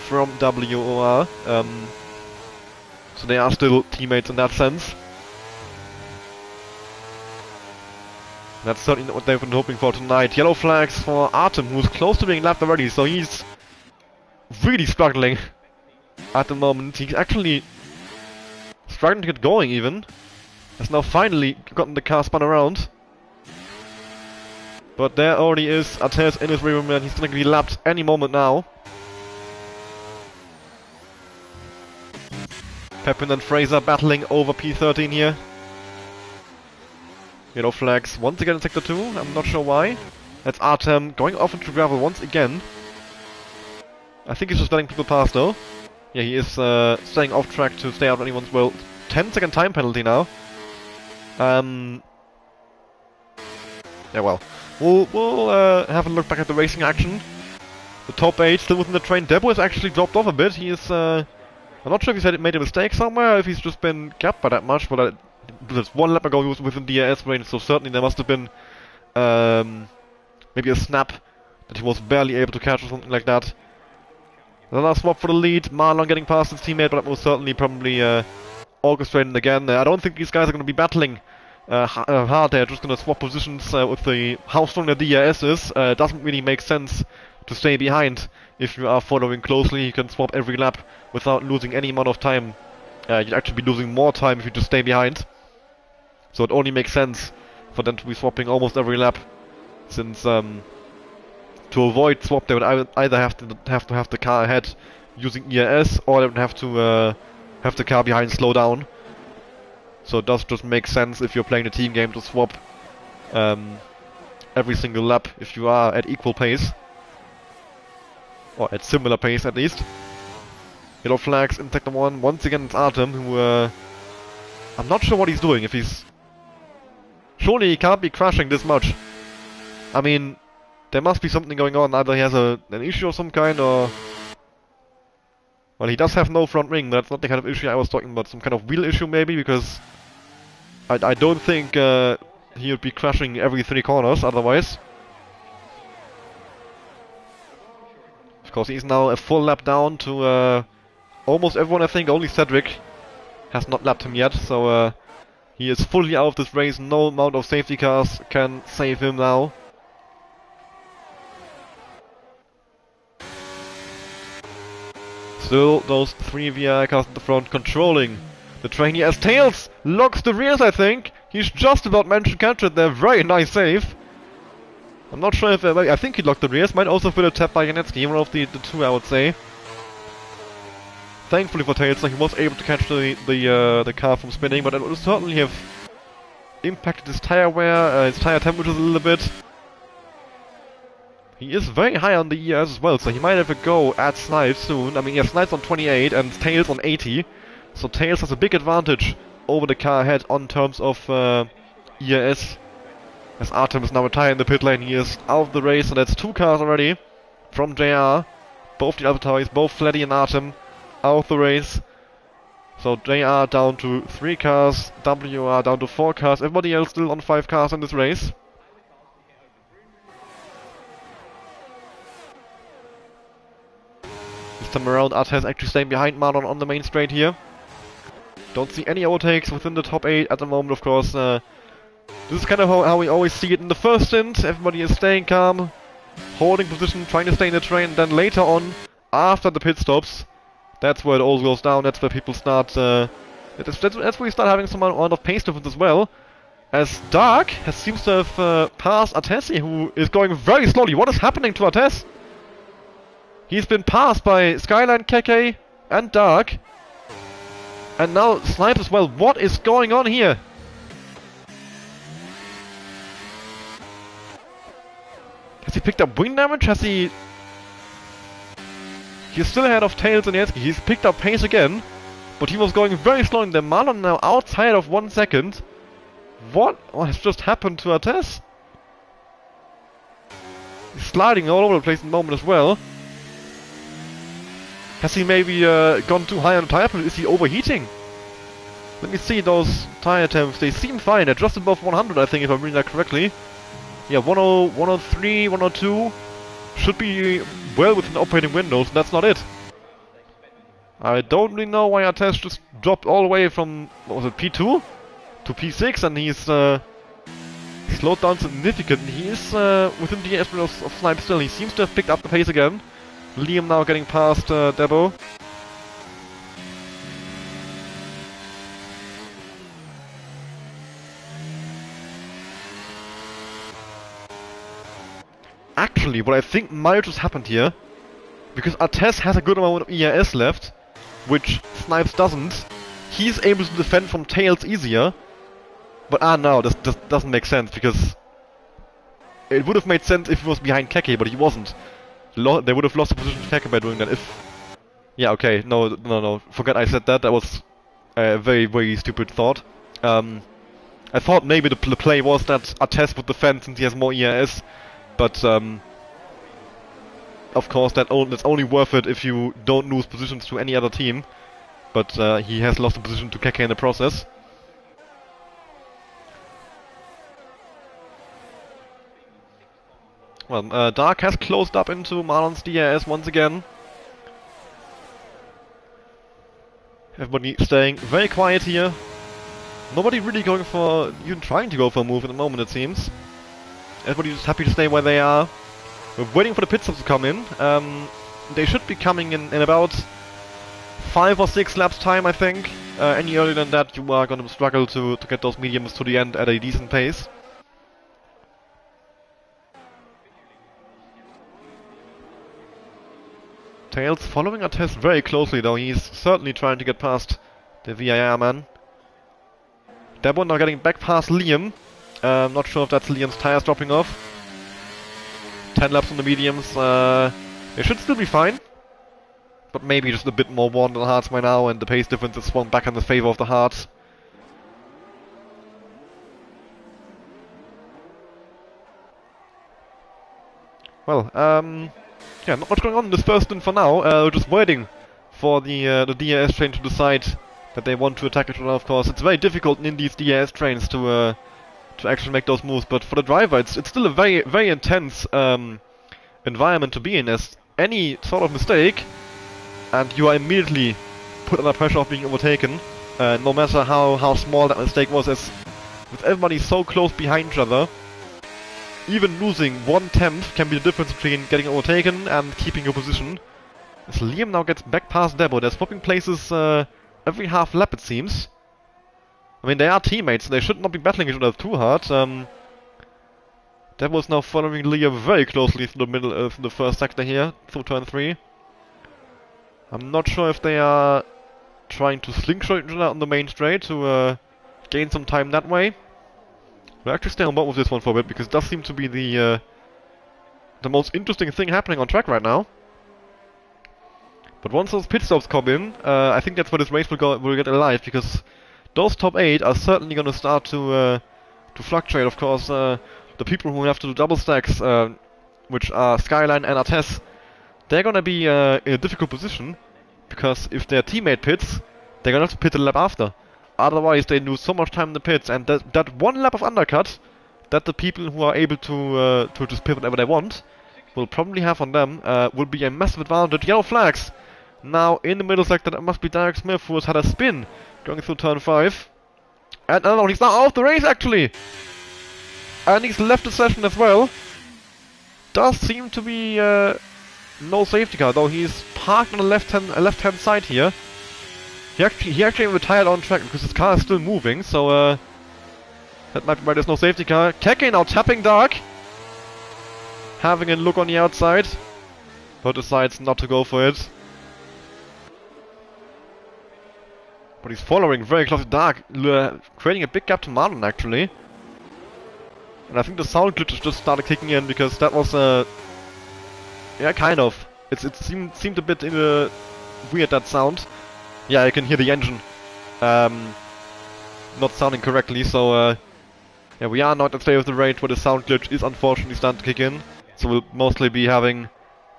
from WOR, so they are still teammates in that sense. That's certainly what they've been hoping for tonight. Yellow flags for Artem, who's close to being lapped already, so he's really struggling at the moment. He's actually struggling to get going even. Has now finally gotten the car spun around. But there already is Artes in his rear mirror, and he's going to be lapped any moment now. Pepin and Fraser battling over P13 here. Yellow flags once again in Sector 2, I'm not sure why. That's Artem going off into gravel once again. I think he's just letting people pass though. Yeah, he is staying off track to stay out of anyone's well. 10-second time penalty now. Yeah, well. We'll have a look back at the racing action. The top 8 still within the train. Debo has actually dropped off a bit. He is I'm not sure if he's made a mistake somewhere, or if he's just been gapped by that much, but just one lap ago he was within the ES range, so certainly there must have been maybe a snap that he was barely able to catch or something like that. Another swap for the lead, Marlon getting past his teammate, but that was certainly probably orchestrating again. I don't think these guys are going to be battling hard, they're just going to swap positions with how strong the DRS is. Doesn't really make sense to stay behind. If you are following closely, you can swap every lap without losing any amount of time. You'd actually be losing more time if you just stay behind. So it only makes sense for them to be swapping almost every lap, since to avoid swap they would either have to have the car ahead using ERS, or they would have to have the car behind slow down. So it does just make sense if you're playing a team game to swap every single lap if you are at equal pace. Or at similar pace at least. Yellow flags in Sector 1. Once again it's Artem, who I'm not sure what he's doing. If he's... Surely he can't be crashing this much. I mean, there must be something going on. Either he has an issue of some kind, or... Well, he does have no front wing, but that's not the kind of issue I was talking about. Some kind of wheel issue maybe, because I don't think he would be crashing every 3 corners otherwise. Of course, he's now a full lap down to almost everyone, I think. Only Cedric has not lapped him yet, so he is fully out of this race. No amount of safety cars can save him now. Still, those 3 VI cars in the front controlling the train here as Tails locks the rears, I think. He's just about managed to catch it there. Very nice save. I'm not sure if... I think he locked the rears. Might also have been a tap by Janetsky. One of the two, I would say. Thankfully for Tails, he was able to catch the car from spinning, but it would certainly have impacted his tire wear, his tire temperatures a little bit. He is very high on the ERS as well, so he might have a go at Snipes soon. I mean, yeah, Snipes on 28 and Tails on 80. So Tails has a big advantage over the car ahead on terms of ERS. As Artem is now retiring in the pit lane, he is out of the race, so that's 2 cars already from JR. Both the AlphaTauri's, both Fleddy and Artem, out of the race. So JR down to 3 cars, WR down to 4 cars, everybody else still on 5 cars in this race. This time around, Artes actually staying behind Marlon on the main straight here. Don't see any overtakes within the top 8 at the moment, of course. This is kind of how we always see it in the first stint. Everybody is staying calm, holding position, trying to stay in the train. Then later on, after the pit stops, that's where it all goes down. That's where people start... that's where we start having some amount of pace difference as well. As Dark seems to have passed Artesi, who is going very slowly. What is happening to Artes? He's been passed by Skyline, Keke, and Dark. And now Snipes as well. What is going on here? Has he picked up wing damage? Has he... He's still ahead of Tails and Yatsky. He's picked up pace again. But he was going very slow in the Marlon now outside of 1 second. What has just happened to Artes? He's sliding all over the place in the moment as well. Has he maybe gone too high on the tire pressure? Is he overheating? Let me see those tire temps. They seem fine. They're just above 100, I think, if I'm reading that correctly. Yeah, 103, 102 should be well within operating windows, and that's not it. I don't really know why Artes just dropped all the way from, what was it, P2 to P6, and he's slowed down significantly. He is within the estimate of Snipe still. He seems to have picked up the pace again. Liam now getting past Debo. Actually, what I think might have just happened here, because Artes has a good amount of ERS left, which Snipes doesn't, he's able to defend from tails easier. But no, this doesn't make sense, because it would have made sense if he was behind Keke, but he wasn't. They would have lost the position to Keke by doing that if... Yeah, okay, no, forget I said that. That was a very, very stupid thought. I thought maybe the play was that Artes would defend since he has more ERS. But, of course, that's only worth it if you don't lose positions to any other team. But he has lost a position to Keke in the process. Well, Dark has closed up into Marlon's DRS once again. Everybody staying very quiet here. Nobody really going for, even trying to go for a move at the moment, it seems. Everybody's just happy to stay where they are. We're waiting for the pit stops to come in. They should be coming in about 5 or 6 laps time, I think. Any earlier than that, you are going to struggle to get those mediums to the end at a decent pace. Tails following Artes very closely, though. He's certainly trying to get past the ViR man. Debo now getting back past Liam. Not sure if that's Liam's tires dropping off. 10 laps on the mediums. They should still be fine. But maybe just a bit more worn than the hards by now, and the pace difference is swung back in the favor of the hards. Well, yeah, not much going on in this first stint for now. We're just waiting for the DRS train to decide that they want to attack each other, of course. It's very difficult in these DRS trains to actually make those moves, but for the driver it's still a very, very intense environment to be in, as any sort of mistake and you are immediately put under pressure of being overtaken, no matter how small that mistake was, as with everybody so close behind each other. Even losing 1/10 can be the difference between getting overtaken and keeping your position. As Liam now gets back past Debo, they're swapping places every half lap, it seems. I mean, they are teammates, so they should not be battling each other too hard. Debo's now following Liam very closely through the middle of the first sector here, through turn 3. I'm not sure if they are trying to slingshot each other on the main straight to gain some time that way. We'll actually stay on board with this one for a bit, because it does seem to be the most interesting thing happening on track right now. But once those pit stops come in, I think that's where this race will get alive, because those top 8 are certainly going to start to fluctuate. Of course, the people who have to do double stacks, which are Skyline and Artes, they're gonna be in a difficult position, because if their teammate pits, they're gonna have to pit the lap after. Otherwise, they lose so much time in the pits, and that one lap of undercut that the people who are able to just pit whatever they want will probably have on them will be a massive advantage. Yellow flags! Now, in the middle sector, that must be Derek Smith, who has had a spin going through turn 5. And no, he's now out of the race, actually! And he's left the session as well. Does seem to be no safety car, though he's parked on the left-hand side here. He actually retired on track because his car is still moving, so that might be why there's no safety car. Keke now tapping Dark, having a look on the outside, but decides not to go for it. But he's following very close to Dark, creating a big gap to Marlon actually. And I think the sound glitches just started kicking in because that was yeah, kind of. It seemed a bit weird, that sound. Yeah, I can hear the engine not sounding correctly, so yeah, we are not at state of the range where the sound glitch is unfortunately starting to kick in. So we'll mostly be having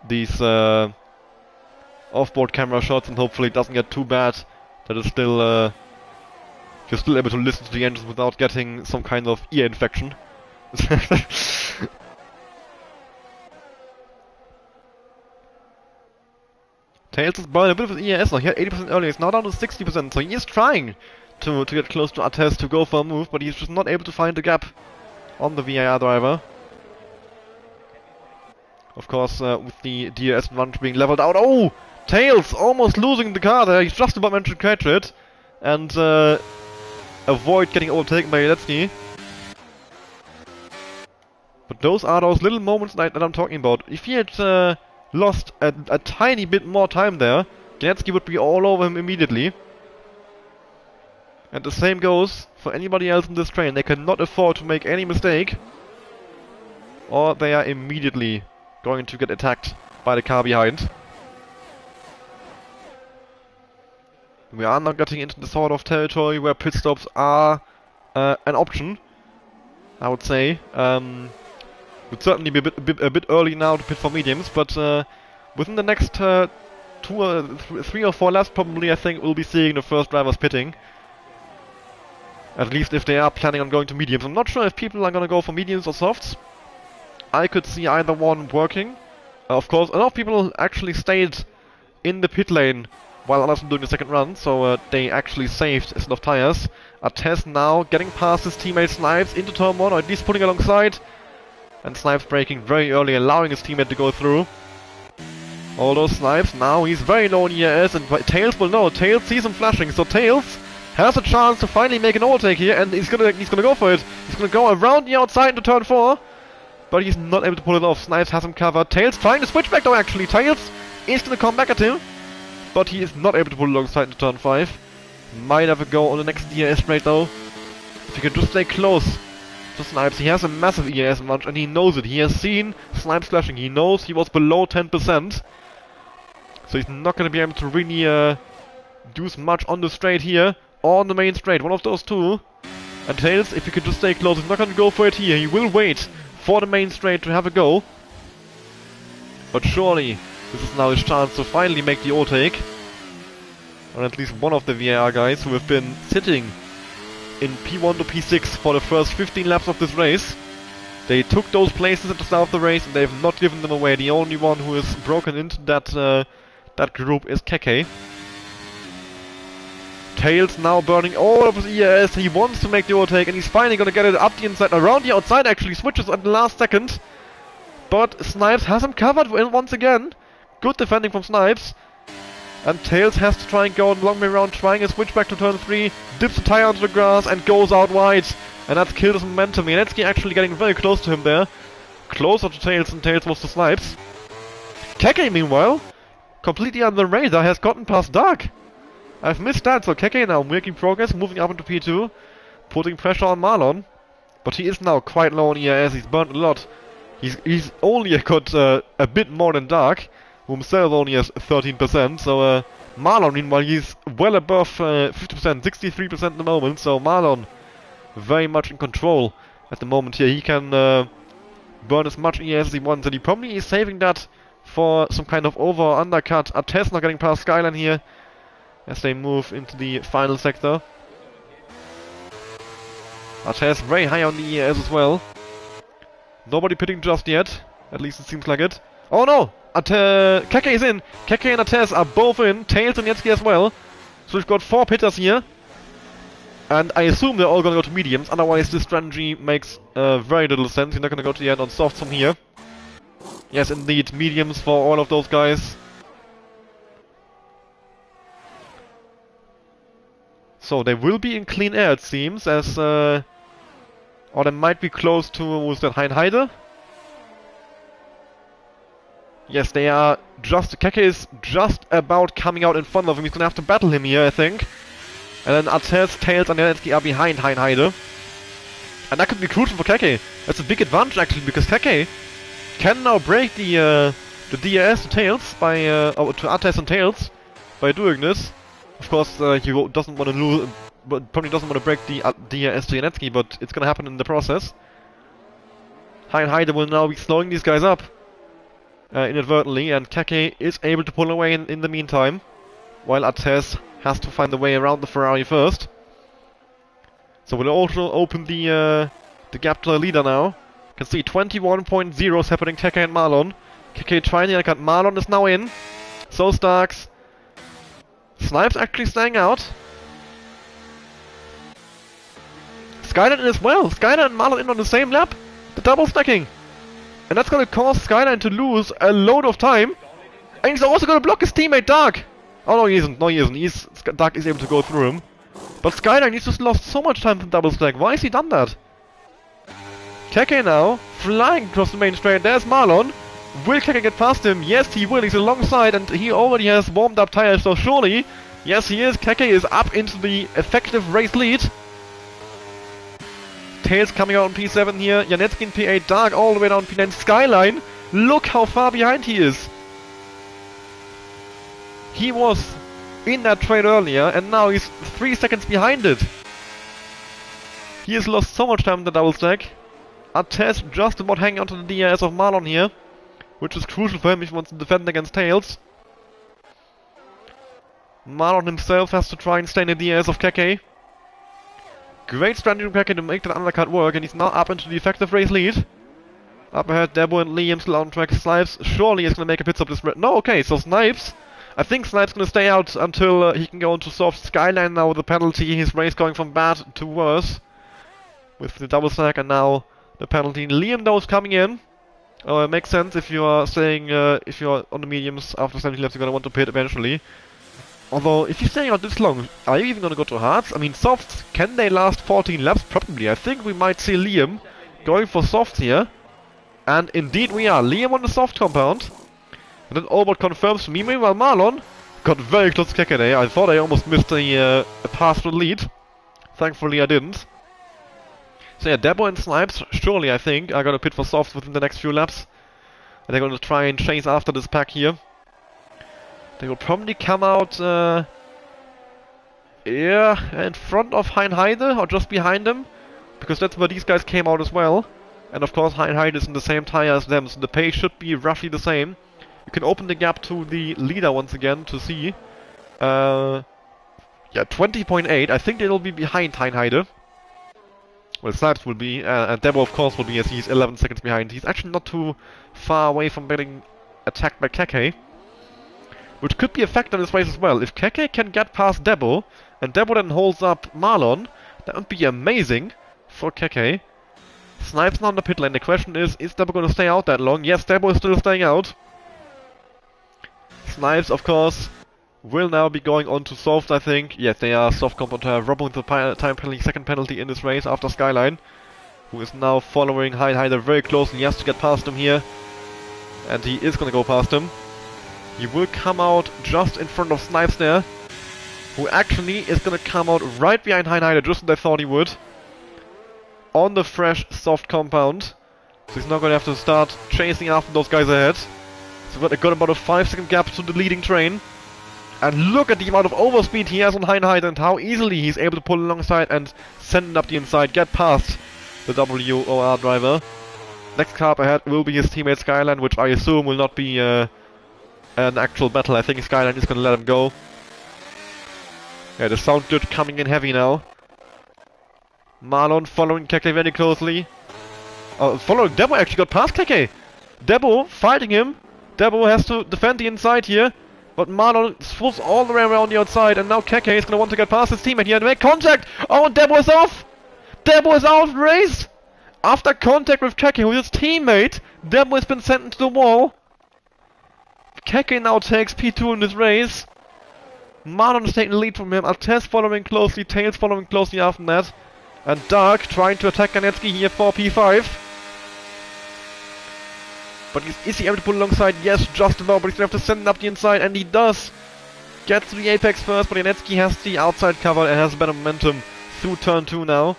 these off-board camera shots, and hopefully it doesn't get too bad that it's still you're still able to listen to the engines without getting some kind of ear infection. Tails is burning a bit of his EAS now. He had 80% earlier, he's now down to 60%, so he is trying to get close to Artes to go for a move, but he's just not able to find the gap on the VIR driver. Of course, with the DRS advantage being leveled out. Oh! Tails almost losing the car there. He's just about managed to catch it and avoid getting overtaken by Yeletsky. But those are those little moments that I'm talking about. If he had lost a tiny bit more time there, Yeletsky would be all over him immediately. And the same goes for anybody else in this train. They cannot afford to make any mistake, or they are immediately going to get attacked by the car behind. We are now getting into the sort of territory where pit stops are an option, I would say. Would certainly be a bit early now to pit for mediums, but within the next 3 or 4 laps probably, I think we'll be seeing the first drivers pitting. At least if they are planning on going to mediums. I'm not sure if people are gonna go for mediums or softs. I could see either one working. Of course, a lot of people actually stayed in the pit lane while others were doing the second run, so they actually saved a set of tires. Artes now getting past his teammate Snipes into turn 1, or at least pulling alongside. And Snipes braking very early, allowing his teammate to go through. Although Snipes now, he's very low in ERS, and Tails will know. Tails sees him flashing, so Tails has a chance to finally make an overtake here, and he's gonna go for it. He's gonna go around the outside into turn 4, but he's not able to pull it off. Snipes has him covered. Tails trying to switch back though, actually. Tails is gonna come back at him, but he is not able to pull it alongside into turn 5. Might have a go on the next DRS straight though. If he can just stay close to Snipes, he has a massive ERS advantage, and he knows it. He has seen Snipes flashing. He knows he was below 10%. So he's not gonna be able to really do much on the straight here, or on the main straight, one of those two. And Tails, if he could just stay close, he's not gonna go for it here. He will wait for the main straight to have a go. But surely, this is now his chance to finally make the overtake on at least one of the VIR guys who have been sitting in P1 to P6 for the first 15 laps of this race. They took those places at the start of the race and they've not given them away. The only one who has broken into that group is Keke. Tails now burning all of his ERS. He wants to make the overtake, and he's finally gonna get it up the inside, around the outside actually, switches at the last second. But Snipes has him covered once again. Good defending from Snipes. And Tails has to try and go a long way around, trying a switch back to turn 3, dips the tire onto the grass and goes out wide. And that's killed his momentum. Yeletsky actually getting very close to him there. Closer to Tails than Tails was to Snipes. Keke, meanwhile, completely on the radar, has gotten past Dark. I've missed that, so Keke now making progress, moving up into P2, putting pressure on Marlon. But he is now quite low on ERS, he's burnt a lot. He's only got a bit more than Dark, who himself only has 13%, so Marlon, meanwhile, he's well above 50%, 63% at the moment, so Marlon very much in control at the moment here. He can burn as much ERS as he wants, and he probably is saving that for some kind of over or undercut. Artes not getting past Skyline here as they move into the final sector. Artes very high on the EAS as well. Nobody pitting just yet, at least it seems like it. Oh no! Keke is in! Keke and Artes are both in, Tails and Yetski as well. So we've got 4 pitters here. And I assume they're all gonna go to mediums, otherwise this strategy makes very little sense. You're not gonna go to the end on softs from here. Yes, indeed, mediums for all of those guys. So they will be in clean air, it seems, as or they might be close to, who's that, Heinheide? Yes, they are just, Keke is just about coming out in front of him. He's gonna have to battle him here, I think. And then Artes, Tails and Janetsky are behind Heinheide. And that could be crucial for Keke. That's a big advantage actually, because Keke can now break the DRS to Tails by, to Artes and Tails by doing this. Of course, he doesn't want to lose, but probably doesn't want to break the DRS to Janetsky, but it's gonna happen in the process. Heinheide will now be slowing these guys up inadvertently, and Keke is able to pull away in the meantime, while Artes has to find a way around the Ferrari first. So we'll also open the gap to the leader now. You can see 21.0 separating Keke and Marlon. Keke trying to cut. Marlon is now in. So Starks. Snipes actually staying out. Skyline in as well. Skyline and Marlon in on the same lap. The double stacking. And that's gonna cause Skyline to lose a load of time. And he's also gonna block his teammate Dark. Oh no, he isn't. No, he isn't. Dark is able to go through him. But Skyline, he's just lost so much time from double stack. Why has he done that? Keke now, flying across the main straight. There's Marlon. Will Keke get past him? Yes, he will. He's alongside and he already has warmed up tires, so surely, yes, he is. Keke is up into the effective race lead. Tails coming out on P7 here. Janetsky in P8. Dark all the way down P9. Skyline, look how far behind he is. He was in that trade earlier, and now he's 3 seconds behind it. He has lost so much time in the double stack. Artes just about hanging onto the DRS of Marlon here, which is crucial for him if he wants to defend against Tails. Marlon himself has to try and stay in the DRS of Keke. Great strategy from Keke to make that undercut work, and he's now up into the effective race lead. Up ahead, Debo and Liam still on track. Snipes surely is going to make a pit stop this... No, okay, so Snipes... I think Snipes going to stay out until he can go into soft. Skyline now with the penalty. His race going from bad to worse with the double stack, and now the penalty. Liam though is coming in. It makes sense if you are saying if you are on the mediums after 70 laps, you're going to want to pit eventually. Although if you're staying out this long, are you even going to go to hards? I mean, softs, can they last 14 laps? Probably. I think we might see Liam going for softs here, and indeed we are. Liam on the soft compound. And then Albert confirms for me. Meanwhile, Marlon got very close to Keke there. I thought I almost missed a pass for the lead. Thankfully, I didn't. So yeah, Debo and Snipes, surely I think, are going to pit for softs within the next few laps. And they're going to try and chase after this pack here. They will probably come out, yeah, in front of Heinheide, or just behind them. Because that's where these guys came out as well. And of course, Heinheide is in the same tire as them, so the pace should be roughly the same. You can open the gap to the leader once again to see. Yeah, 20.8. I think they'll be behind Heinheide. Well, Snipes will be, and Debo of course will be, as he's 11 seconds behind. He's actually not too far away from getting attacked by Keke, which could be a factor in this race as well. If Keke can get past Debo, and Debo then holds up Marlon, that would be amazing for Keke. Snipes now in the pit lane. The question is Debo going to stay out that long? Yes, Debo is still staying out. Snipes, of course, will now be going on to soft, I think. Yes, they are soft compound. Robbing the time penalty, second penalty in this race after Skyline, who is now following Heinheide very closely. He has to get past him here, and he is going to go past him. He will come out just in front of Snipes there, who actually is going to come out right behind Heinheide, just as I thought he would, on the fresh soft compound. So he's not going to have to start chasing after those guys ahead. So we've got about a 5-second gap to the leading train. And look at the amount of overspeed he has on Heinheide and how easily he's able to pull alongside and send it up the inside, get past the WOR driver. Next car up ahead will be his teammate Skyline, which I assume will not be an actual battle. I think Skyline is gonna let him go. Yeah, the sound glitch coming in heavy now. Marlon following Keke very closely. Following Debo actually got past Keke. Debo fighting him. Debo has to defend the inside here. But Marlon swoops all the way around the outside, and now Keke is gonna want to get past his teammate here to make contact! Oh, and Debo is off! Debo is out of the race! After contact with Keke, who is his teammate, Debo has been sent into the wall. Keke now takes P2 in this race. Marlon is taking the lead from him, Altez following closely, Tails following closely after that. And Dark trying to attack Ganetsky here for P5. But is he able to pull alongside? Yes, just about, but he's gonna have to send it up the inside, and he does! Gets to the apex first, but Ganetsky has the outside cover and has better momentum through turn 2 now.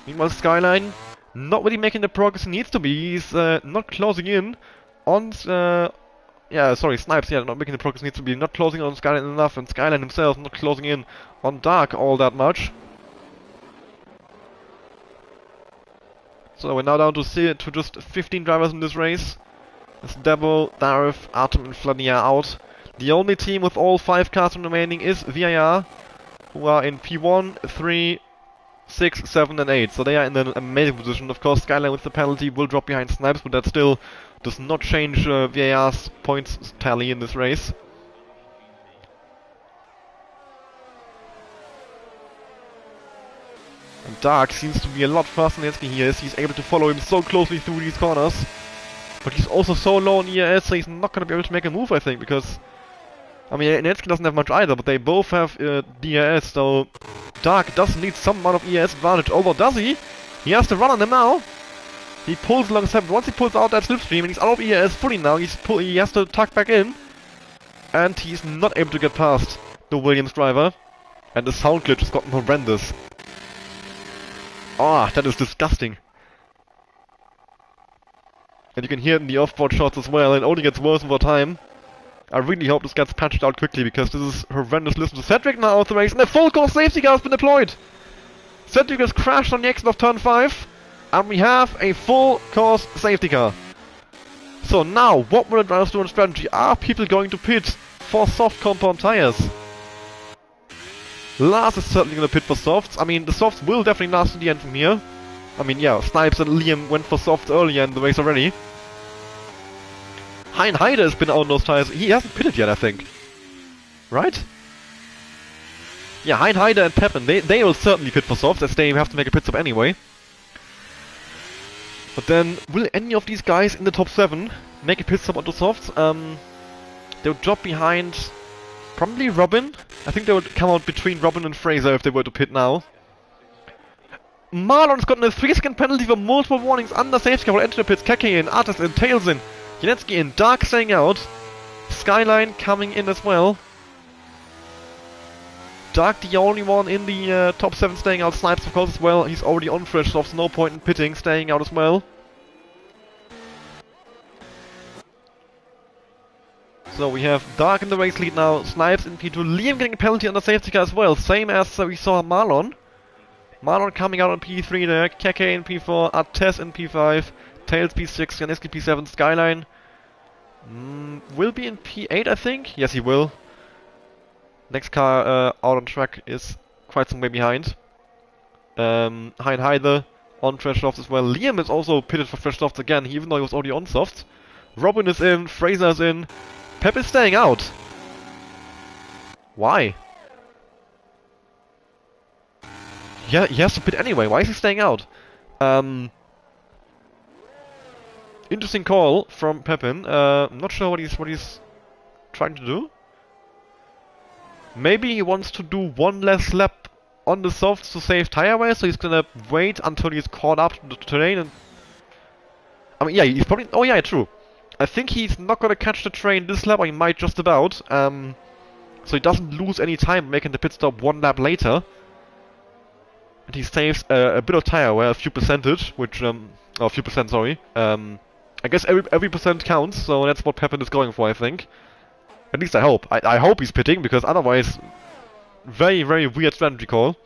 Meanwhile, Skyline not really making the progress he needs to be. He's not closing in on... Snipes, not making the progress he needs to be. Not closing on Skyline enough, and Skyline himself not closing in on Dark all that much. So we're now down to just 15 drivers in this race. As Debo, Darif, Atom and Flania out. The only team with all 5 cars remaining is ViR, who are in P1, 3, 6, 7 and 8. So they are in an amazing position. Of course, Skyline with the penalty will drop behind Snipes, but that still does not change ViR's points tally in this race. And Dark seems to be a lot faster than Netsky he is. He's able to follow him so closely through these corners. But he's also so low on ES, so he's not going to be able to make a move, I think, because... I mean, Netsky doesn't have much either, but they both have DRS, so... Dark does need some amount of ES advantage, although does he? He has to run on him now. He pulls alongside, but once he pulls out that slipstream and he's out of ES fully now, he has to tuck back in. And he's not able to get past the Williams driver. And the sound glitch has gotten horrendous. Ah, that is disgusting. And you can hear it in the off-board shots as well, and it only gets worse over time. I really hope this gets patched out quickly, because this is horrendous. Listen to Cedric now out of the race, and a full course safety car has been deployed! Cedric has crashed on the exit of turn 5, and we have a full course safety car. So now, what will the drivers do on strategy? Are people going to pit for soft compound tires? Lars is certainly going to pit for softs. I mean, the softs will definitely last to the end from here. I mean, yeah, Snipes and Liam went for softs earlier in the race already. Hein Heide has been on those tires. He hasn't pitted yet, I think. Right? Yeah, Hein Heide and Pepin, they will certainly pit for softs, as they have to make a pit stop anyway. But then, will any of these guys in the top 7 make a pit stop onto softs? They'll drop behind... probably Robin. I think they would come out between Robin and Fraser if they were to pit now. Marlon's gotten a 3-second penalty for multiple warnings under safety car. Will enter the pits. Keke in, Artis in, Tails in, Janetsky in, Dark staying out. Skyline coming in as well. Dark the only one in the top 7 staying out. Snipes of course as well. He's already on fresh, so there's no point in pitting, staying out as well. So we have Dark in the race lead now, Snipes in P2, Liam getting a penalty on the safety car as well, same as we saw Marlon. Marlon coming out on P3 there, Keke in P4, Artes in P5, Tails P6, Janeski P7, Skyline will be in P8 I think? Yes he will. Next car out on track is quite some way behind. Hein Heide on fresh softs as well. Liam is also pitted for fresh softs again, even though he was already on softs. Robin is in, Fraser is in. Pep is staying out. Why? Yeah, he has to pit anyway. Why is he staying out? Interesting call from Pepin. I'm not sure what he's trying to do. Maybe he wants to do one less lap on the softs to save tire wear, so he's gonna wait until he's caught up to the terrain and... I mean, yeah, he's probably... Oh yeah, true. I think he's not gonna catch the train this lap, or he might just about. So he doesn't lose any time making the pit stop one lap later. And he saves a bit of tire wear, a few percentage, which... oh, a few percent, sorry. I guess every percent counts, so that's what Pepin is going for, I think. At least I hope. I hope he's pitting, because otherwise... Very, very weird strategy call.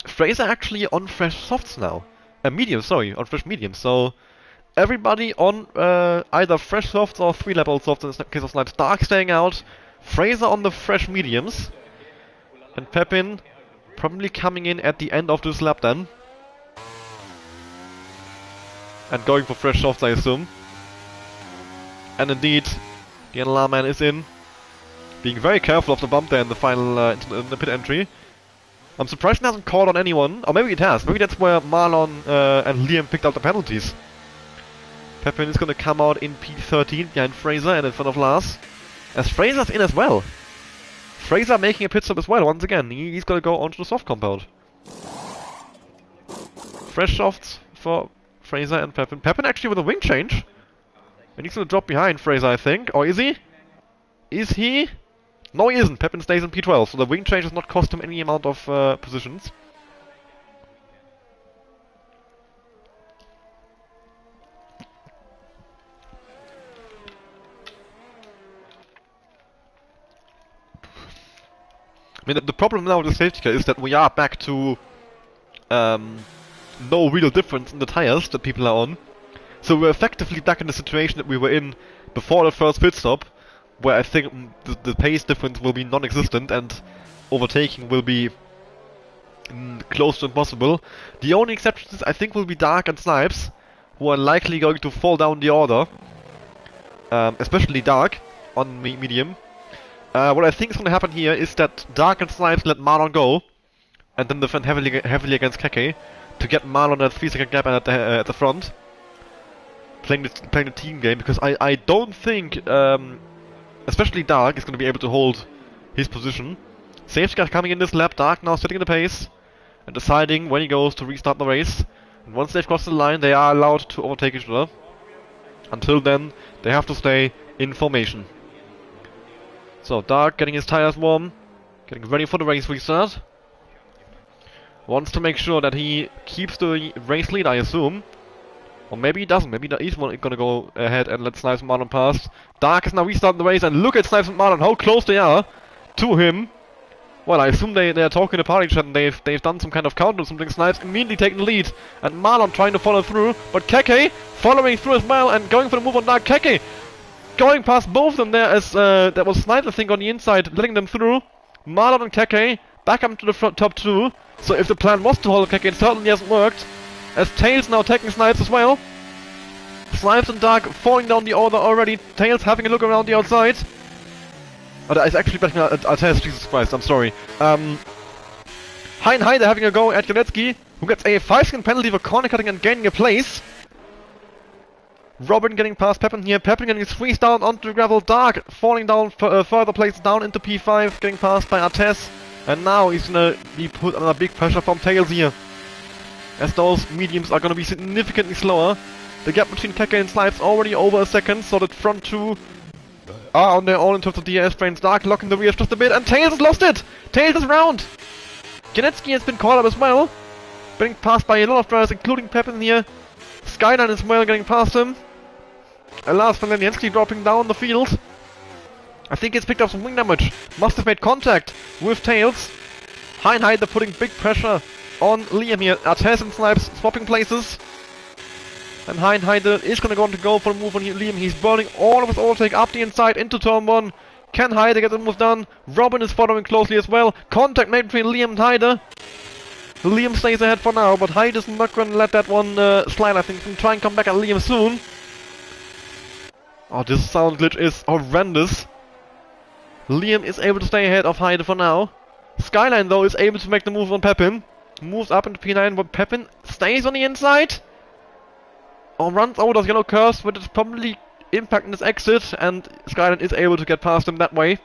Fraser actually on fresh softs now. Medium, sorry, on fresh medium, so... Everybody on either fresh softs or 3-level softs in the case of Snipes. Dark staying out. Fraser on the fresh mediums. And Pepin probably coming in at the end of this lap then. And going for fresh softs, I assume. And indeed, the NLR man is in. Being very careful of the bump there in the final in the pit entry. I'm surprised he hasn't called on anyone. Or maybe it has. Maybe that's where Marlon and Liam picked up the penalties. Pepin is going to come out in P13 behind Fraser and in front of Lars. As Fraser's in as well. Fraser making a pit stop as well, once again. He's going to go onto the soft compound. Fresh softs for Fraser and Pepin. Pepin actually with a wing change. And he's going to drop behind Fraser, I think. Or is he? Is he? No, he isn't. Pepin stays in P12, so the wing change does not cost him any amount of positions. I mean, the problem now with the safety car is that we are back to no real difference in the tires that people are on. So we're effectively back in the situation that we were in before the first pit stop, where I think the pace difference will be non-existent and overtaking will be close to impossible. The only exceptions I think will be Dark and Snipes, who are likely going to fall down the order, especially Dark on medium. What I think is going to happen here is that Dark and Snipes let Marlon go, and then defend heavily against Keke to get Marlon that 3-second gap at the front, playing the team game, because I don't think, especially Dark, is going to be able to hold his position. Safety car coming in this lap. Dark now setting the pace and deciding when he goes to restart the race. And once they've crossed the line, they are allowed to overtake each other. Until then, they have to stay in formation. So, Dark getting his tires warm, getting ready for the race restart. Wants to make sure that he keeps the race lead, I assume. Or maybe he doesn't, maybe he's gonna go ahead and let Snipes and Marlon pass. Dark is now restarting the race, and look at Snipes and Marlon, how close they are to him. Well, I assume they are talking to party chat and they've done some kind of count or something. Snipes immediately taking the lead, and Marlon trying to follow through, but Keke following through as well and going for the move on Dark. Keke going past both of them there as that was Snipes, I think, on the inside, letting them through. Marlon and Keke back up to the top two. So if the plan was to hold Keke, it certainly hasn't worked. As Tails now taking Snipes as well. Snipes and Dark falling down the order already. Tails having a look around the outside. Oh, that is actually betting Tails, Jesus Christ, I'm sorry. Hein Heide having a go at Janetsky, who gets a 5-second penalty for corner cutting and gaining a place. Robin getting past Pepin here. Pepin getting squeezed down onto the gravel. Dark falling down further places down into P5, getting passed by Artes. And now he's gonna be put under big pressure from Tails here, as those mediums are gonna be significantly slower. The gap between Keke and Snipes already over a second, so the front two are on their own in terms of DRS frames. Dark locking the rear just a bit, and Tails has lost it! Tails is round! Janetsky has been caught up as well, getting passed by a lot of drivers, including Pepin here. Skyline as well getting past him. And last but not least, Janetsky dropping down the field. I think he's picked up some wing damage. Must have made contact with Tails. Hein Heide putting big pressure on Liam here. Artes and Snipes swapping places. And Hein Heide is going to go for the move on Liam. He's burning all of his overtake up the inside into turn 1. Can Heide get the move done? Robin is following closely as well. Contact made between Liam and Heide. Liam stays ahead for now, but Heide is not going to let that one slide. I think he'll try and come back at Liam soon. Oh, this sound glitch is horrendous. Liam is able to stay ahead of Heide for now. Skyline, though, is able to make the move on Pepin. Moves up into P9, but Pepin stays on the inside. Or runs over those yellow curves, but it's probably impacting his exit, and Skyline is able to get past him that way.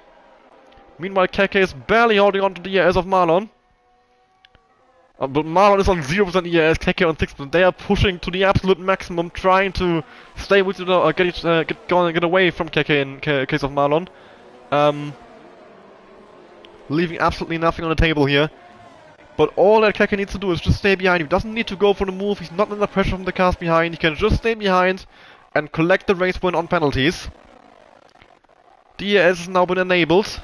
Meanwhile, Keke is barely holding on to the ERS of Marlon. But Marlon is on 0% ERS, Keke on 6%. They are pushing to the absolute maximum, trying to stay with the or get away from Keke in case of Marlon. Leaving absolutely nothing on the table here. But all that Keke needs to do is just stay behind. He doesn't need to go for the move. He's not under pressure from the cars behind. He can just stay behind and collect the race win on penalties. DRS has now been enabled,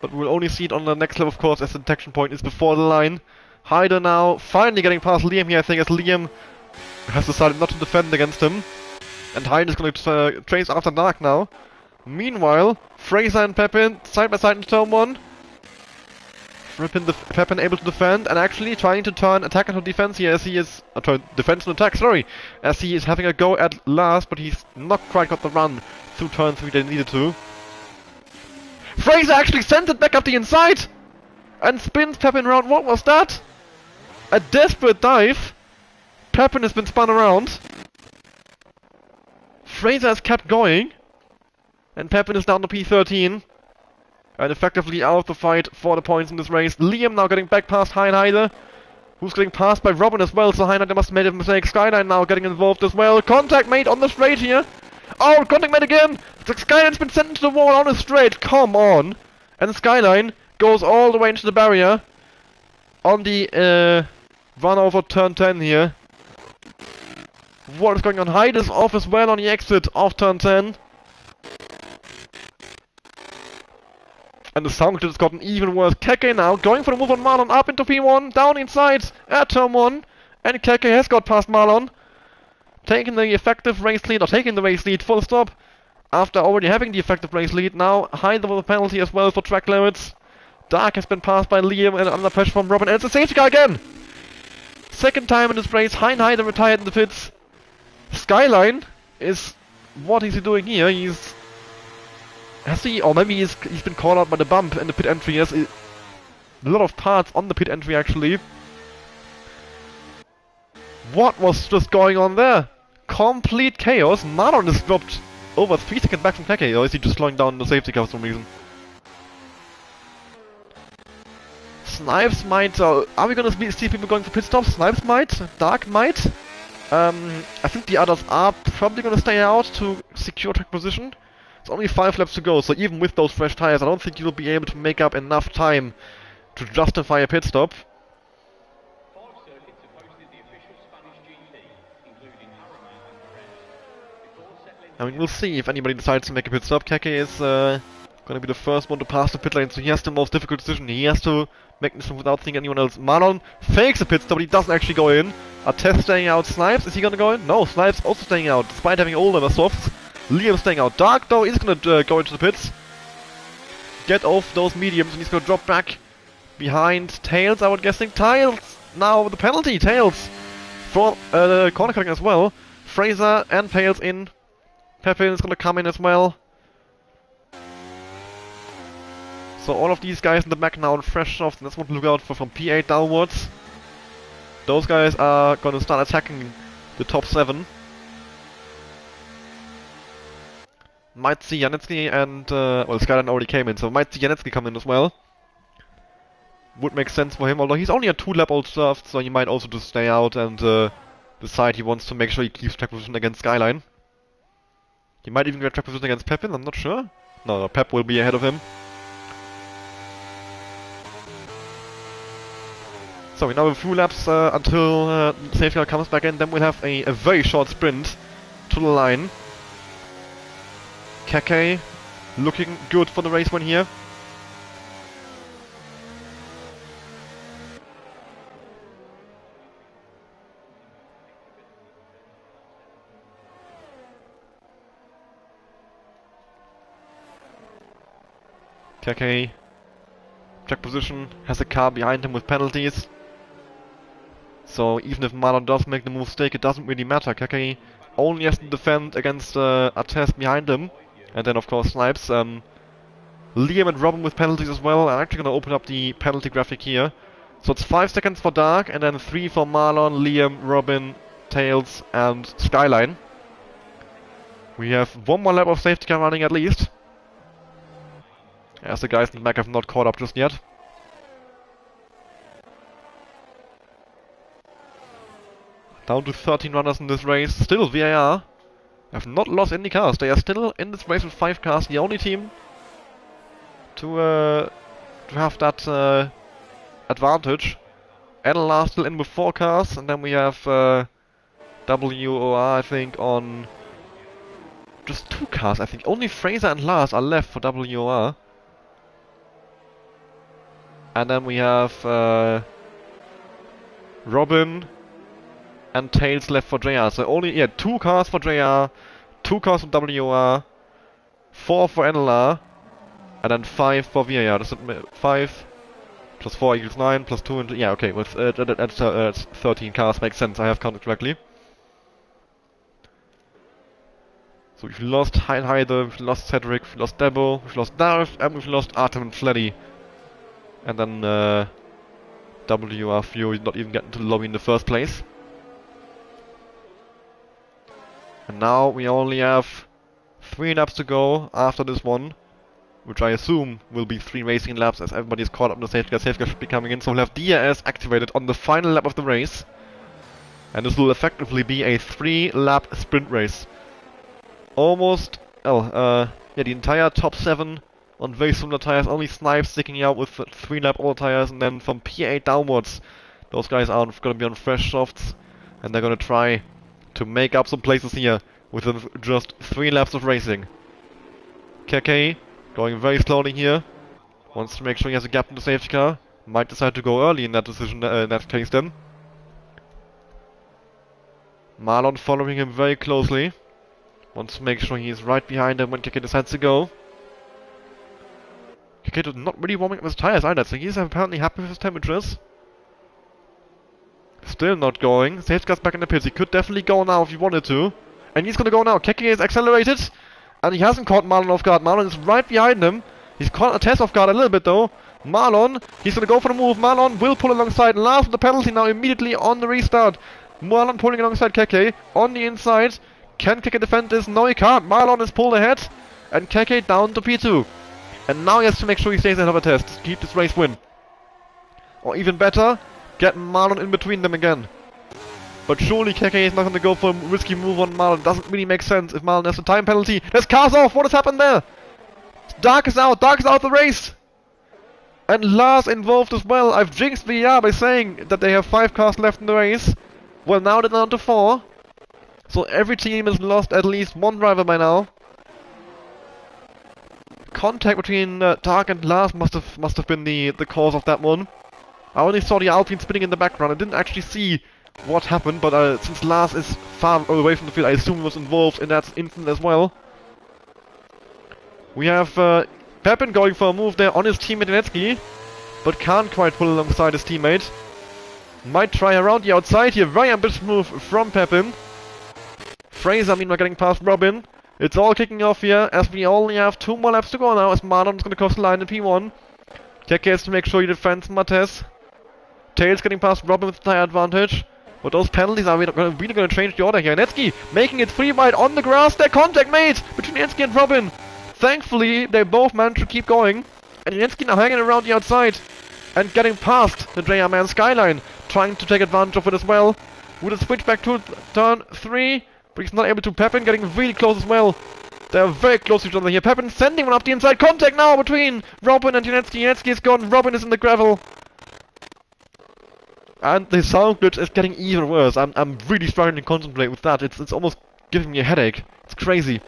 but we'll only see it on the next level, of course, as the detection point is before the line. Heide now finally getting past Liam here, I think, as Liam has decided not to defend against him. And Hyde is going to chase after Dark now. Meanwhile, Fraser and Pepin side by side in turn 1. Pepin able to defend and actually trying to turn attack into defense here as he is... defense and attack, sorry! As he is having a go at last, but he's not quite got the run through turn 3 they needed to. Fraser actually sends it back up the inside! And spins Pepin around. What was that? A desperate dive. Pepin has been spun around. Fraser has kept going. And Pepin is down to P13. And effectively out of the fight for the points in this race. Liam now getting back past Heinheide. Who's getting passed by Robin as well. So Heinheide must have made a mistake. Skyline now getting involved as well. Contact made on the straight here. Oh, contact made again. Skyline's been sent into the wall on a straight. Come on. And Skyline goes all the way into the barrier. On the run over turn 10 here. What is going on? Hyde is off as well on the exit of turn 10. And the sound glitch has gotten even worse. Keke now going for the move on Marlon up into P1, down inside at turn 1. And Keke has got past Marlon. Taking the effective race lead, or taking the race lead, full stop. After already having the effective race lead, now Hyde with a penalty as well for track limits. Dark has been passed by Liam and under pressure from Robin. And it's a safety car again! Second time in this race, Heinheide retired in the pits. Skyline is... what is he doing here? He's... has he... or maybe he's been called out by the bump in the pit entry. He has a lot of parts on the pit entry actually. What was just going on there? Complete chaos. Marlon is dropped over 3 seconds back from Keke, or is he just slowing down the safety car for some reason? Snipes might... are we gonna see people going for pit stops? Snipes might, Dark might. I think the others are probably gonna stay out to secure track position. It's only 5 laps to go, so even with those fresh tires, I don't think you'll be able to make up enough time to justify a pit stop. I mean, we'll see if anybody decides to make a pit stop. Keke is gonna be the first one to pass the pit lane, so he has the most difficult decision. He has to make this without seeing anyone else. Marlon fakes a pit stop, but he doesn't actually go in. Test staying out. Snipes, is he gonna go in? No, Snipes also staying out, despite having all of the softs. Liam staying out. Dark, though, is gonna go into the pits. Get off those mediums, and he's gonna drop back behind Tails, I would guessing. Tails, now the penalty. Tails for corner cutting as well. Fraser and Tails in. Pepin is gonna come in as well. So all of these guys in the back now on fresh softs, and that's what to look out for from P8 downwards. Those guys are gonna start attacking the top 7. Might see Janetsky and... well, Skyline already came in, so might see Janetsky come in as well. Would make sense for him, although he's only a 2-lap-old soft, so he might also just stay out and decide he wants to make sure he keeps track position against Skyline. He might even get track position against Pepin, I'm not sure. No, Pep will be ahead of him. So we now have a few laps until safety car comes back in, then we'll have a very short sprint to the line. Keke looking good for the race win here. Keke, track position, has a car behind him with penalties. So even if Marlon does make the mistake, it doesn't really matter. Keke only has to defend against a test behind him. And then of course Snipes. Liam and Robin with penalties as well. I'm actually gonna open up the penalty graphic here. So it's 5 seconds for Dark, and then 3 for Marlon, Liam, Robin, Tails, and Skyline. We have 1 more lap of safety car running at least. As the guys in the back have not caught up just yet. Down to 13 runners in this race. Still ViR have not lost any cars. They are still in this race with 5 cars. The only team to have that advantage. NLR still in with 4 cars, and then we have WOR, I think, on just 2 cars. I think only Fraser and Lars are left for WOR. And then we have Robin, and tails left for JR. So only, yeah, 2 cars for JR, 2 cars for WOR, 4 for NLR, and then 5 for ViR. Does it 5 plus 4 equals 9, plus 2 and... yeah, okay, with, that's 13 cars, makes sense, I have counted correctly. So we've lost Heider, we've lost Cedric, we've lost Debo, we've lost Darth, and we've lost Artem and Fleddy. And then WR Fury not even getting to the lobby in the first place. And now we only have 3 laps to go after this one, which I assume will be 3 racing laps as everybody is caught up in the safety car. Safety car should be coming in, so we'll have DRS activated on the final lap of the race. And this will effectively be a 3-lap sprint race. Almost, yeah, the entire top 7 on very similar tires, only Snipes sticking out with 3-lap all tires, and then from P8 downwards, those guys are going to be on fresh softs, and they're going to try to make up some places here within just 3 laps of racing. KK going very slowly here, wants to make sure he has a gap in the safety car, might decide to go early in that decision, in that case then. Marlon following him very closely. Wants to make sure he is right behind him when KK decides to go. KK is not really warming up his tires either, so he's apparently happy with his temperatures. Still not going. Safety car's back in the pits. He could definitely go now if he wanted to. And he's gonna go now. KK is accelerated. And he hasn't caught Marlon off guard. Marlon is right behind him. He's caught a test off guard a little bit though. Marlon, he's gonna go for the move. Marlon will pull alongside. Last with the penalty now immediately on the restart. Marlon pulling alongside KK on the inside. Can KK defend this? No, he can't. Marlon is pulled ahead, and KK down to P2. And now he has to make sure he stays ahead of a test to keep this race win. Or even better, get Marlon in between them again. But surely KK is not going to go for a risky move on Marlon. It doesn't really make sense if Marlon has a time penalty. There's cars off! What has happened there? Dark is out! Dark is out the race! And Lars involved as well. I've jinxed ViR by saying that they have 5 cars left in the race. Well, now they're down to 4. So every team has lost at least 1 driver by now. Contact between Dark and Lars must have been the cause of that one. I only saw the Alpine spinning in the background. I didn't actually see what happened, but since Lars is far away from the field, I assume he was involved in that incident as well. We have Pepin going for a move there on his teammate Donetsky, but can't quite pull alongside his teammate. Might try around the outside here. Very ambitious move from Pepin. Fraser, meanwhile, getting past Robin. It's all kicking off here, as we only have 2 more laps to go now, as Marlon's gonna cross the line in P1. KK has to make sure he defends Mates. Tails getting past Robin with the tire advantage. But those penalties are really gonna change the order here. Netsky making it 3 wide on the grass. Their contact made between Netsky and Robin. Thankfully, they both managed to keep going. And Netsky now hanging around the outside and getting past the JR man Skyline, trying to take advantage of it as well. With a switch back to turn 3. But he's not able to. Pepin getting really close as well. They're very close to each other here. Pepin sending one up the inside. Contact now between Robin and Janetsky. Janetsky is gone. Robin is in the gravel. And the sound glitch is getting even worse. I'm really struggling to concentrate with that. It's almost giving me a headache. It's crazy.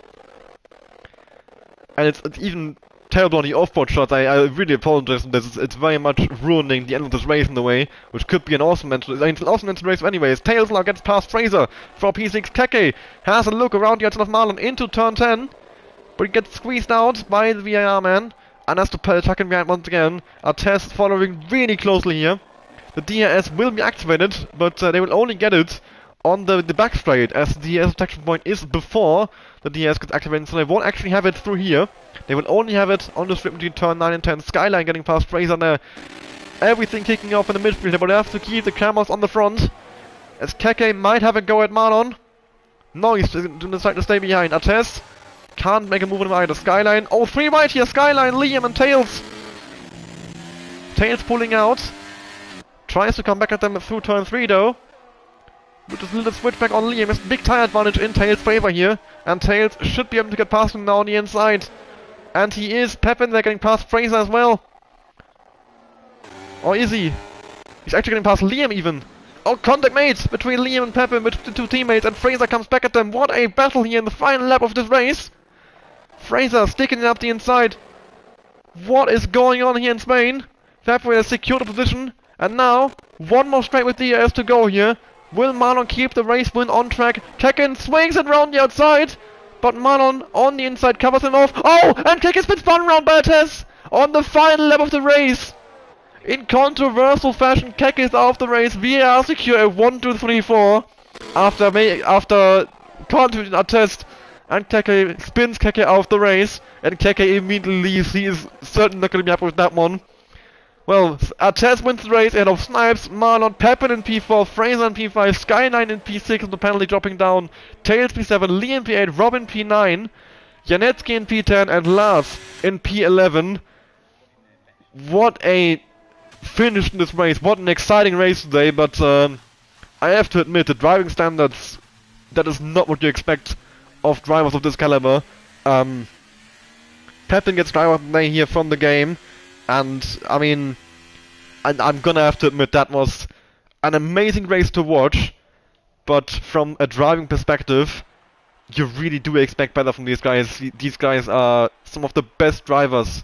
And it's even terrible on the off-board shots. I really apologize for this. It's very much ruining the end of this race in a way, which could be an awesome race anyways. Tails now gets past Fraser for P6. Keke has a look around the outside of Marlon into turn 10, but he gets squeezed out by the VIR man and has to attack him behind once again. A test following really closely here. The DRS will be activated, but they will only get it on the back straight, as the DRS detection point is before the DRS gets activated, so they won't actually have it through here. They will only have it on the strip between turn 9 and 10. Skyline getting past Fraser there. Everything kicking off in the midfield, but they have to keep the cameras on the front, as Keke might have a go at Marlon. No, he's deciding to stay behind. Ates can't make a move on him either. Skyline, oh, 3 right here. Skyline, Liam and Tails. Tails pulling out. Tries to come back at them through turn 3 though. With this little switch back on Liam, it's a big tire advantage in Tails' favor here. And Tails should be able to get past him now on the inside. And he is. Pepin, they're getting past Fraser as well. Or is he? He's actually getting past Liam even. Oh, contact made between Liam and Pepin, between the 2 teammates, and Fraser comes back at them. What a battle here in the final lap of this race. Fraser sticking it up the inside. What is going on here in Spain? Fabio has secured the position. And now, 1 more straight with DRS to go here. Will Marlon keep the race win on track? Kekin swings it round the outside, but Marlon on the inside covers him off. Oh, and Kekin's been spun round by Tess on the final lap of the race. In controversial fashion, Kekin is out of the race. ViR secure a 1-2-3-4 after contributing a test, and Keke spins Keke out of the race, and Keke immediately leaves. He is certainly not going to be happy with that one. Well, Artez wins the race ahead of Snipes, Marlon, Pepin in P4, Fraser in P5, Sky9 in P6 with the penalty dropping down, Tails P7, Lee in P8, Robin P9, Janetsky in P10, and Lars in P11. What a finish in this race, what an exciting race today, but I have to admit, the driving standards, that is not what you expect of drivers of this caliber. Pepin gets driver of the day here from the game. And, I mean, I'm gonna have to admit that was an amazing race to watch, but from a driving perspective, you really do expect better from these guys. These guys are some of the best drivers,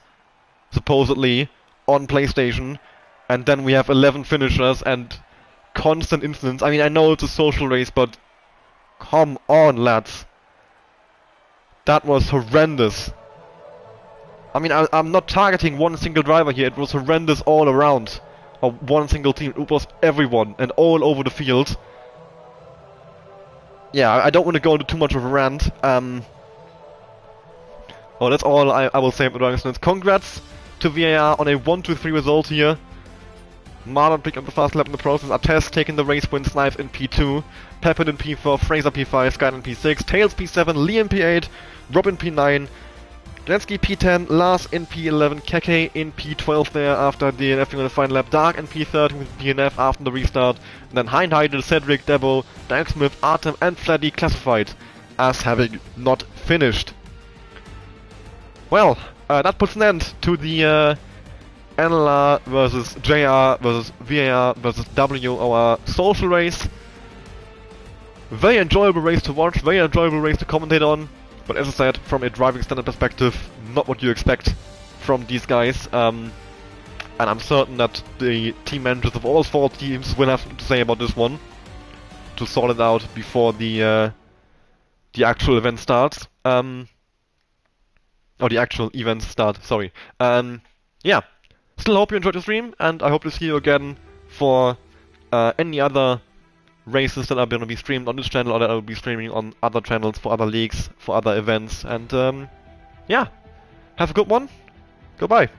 supposedly, on PlayStation, and then we have 11 finishers and constant incidents. I mean, I know it's a social race, but come on, lads. That was horrendous. I mean, I'm not targeting one single driver here, it was horrendous all around. Or one single team, it was everyone, and all over the field. Yeah, I don't want to go into too much of a rant. Well, that's all I will say about the driving standards. Congrats to VAR on a 1-2-3 result here. Marlon picking up the fast lap in the process, Artez taking the race win, Snipes in P2, Pepin in P4, Fraser P5, Sky in P6, Tails P7, Lee in P8, Robin P9, Glensky P10, Lars in P11, Keke in P12 there after DNFing on the final lap, Dark in P13 with DNF after the restart, and then Heinheidel, Cedric, Debo, Dan Smith, Artem and Fleddy classified as having not finished. Well, that puts an end to the NLR versus JR versus VAR versus W, our social race. Very enjoyable race to watch, very enjoyable race to commentate on. But as I said, from a driving standard perspective, not what you expect from these guys. And I'm certain that the team managers of all 4 teams will have to say about this one to sort it out before the actual event starts. Or the actual events start, sorry. Yeah, still hope you enjoyed the stream, and I hope to see you again for any other races that are going to be streamed on this channel or that I will be streaming on other channels for other leagues, for other events, and yeah, have a good one, goodbye.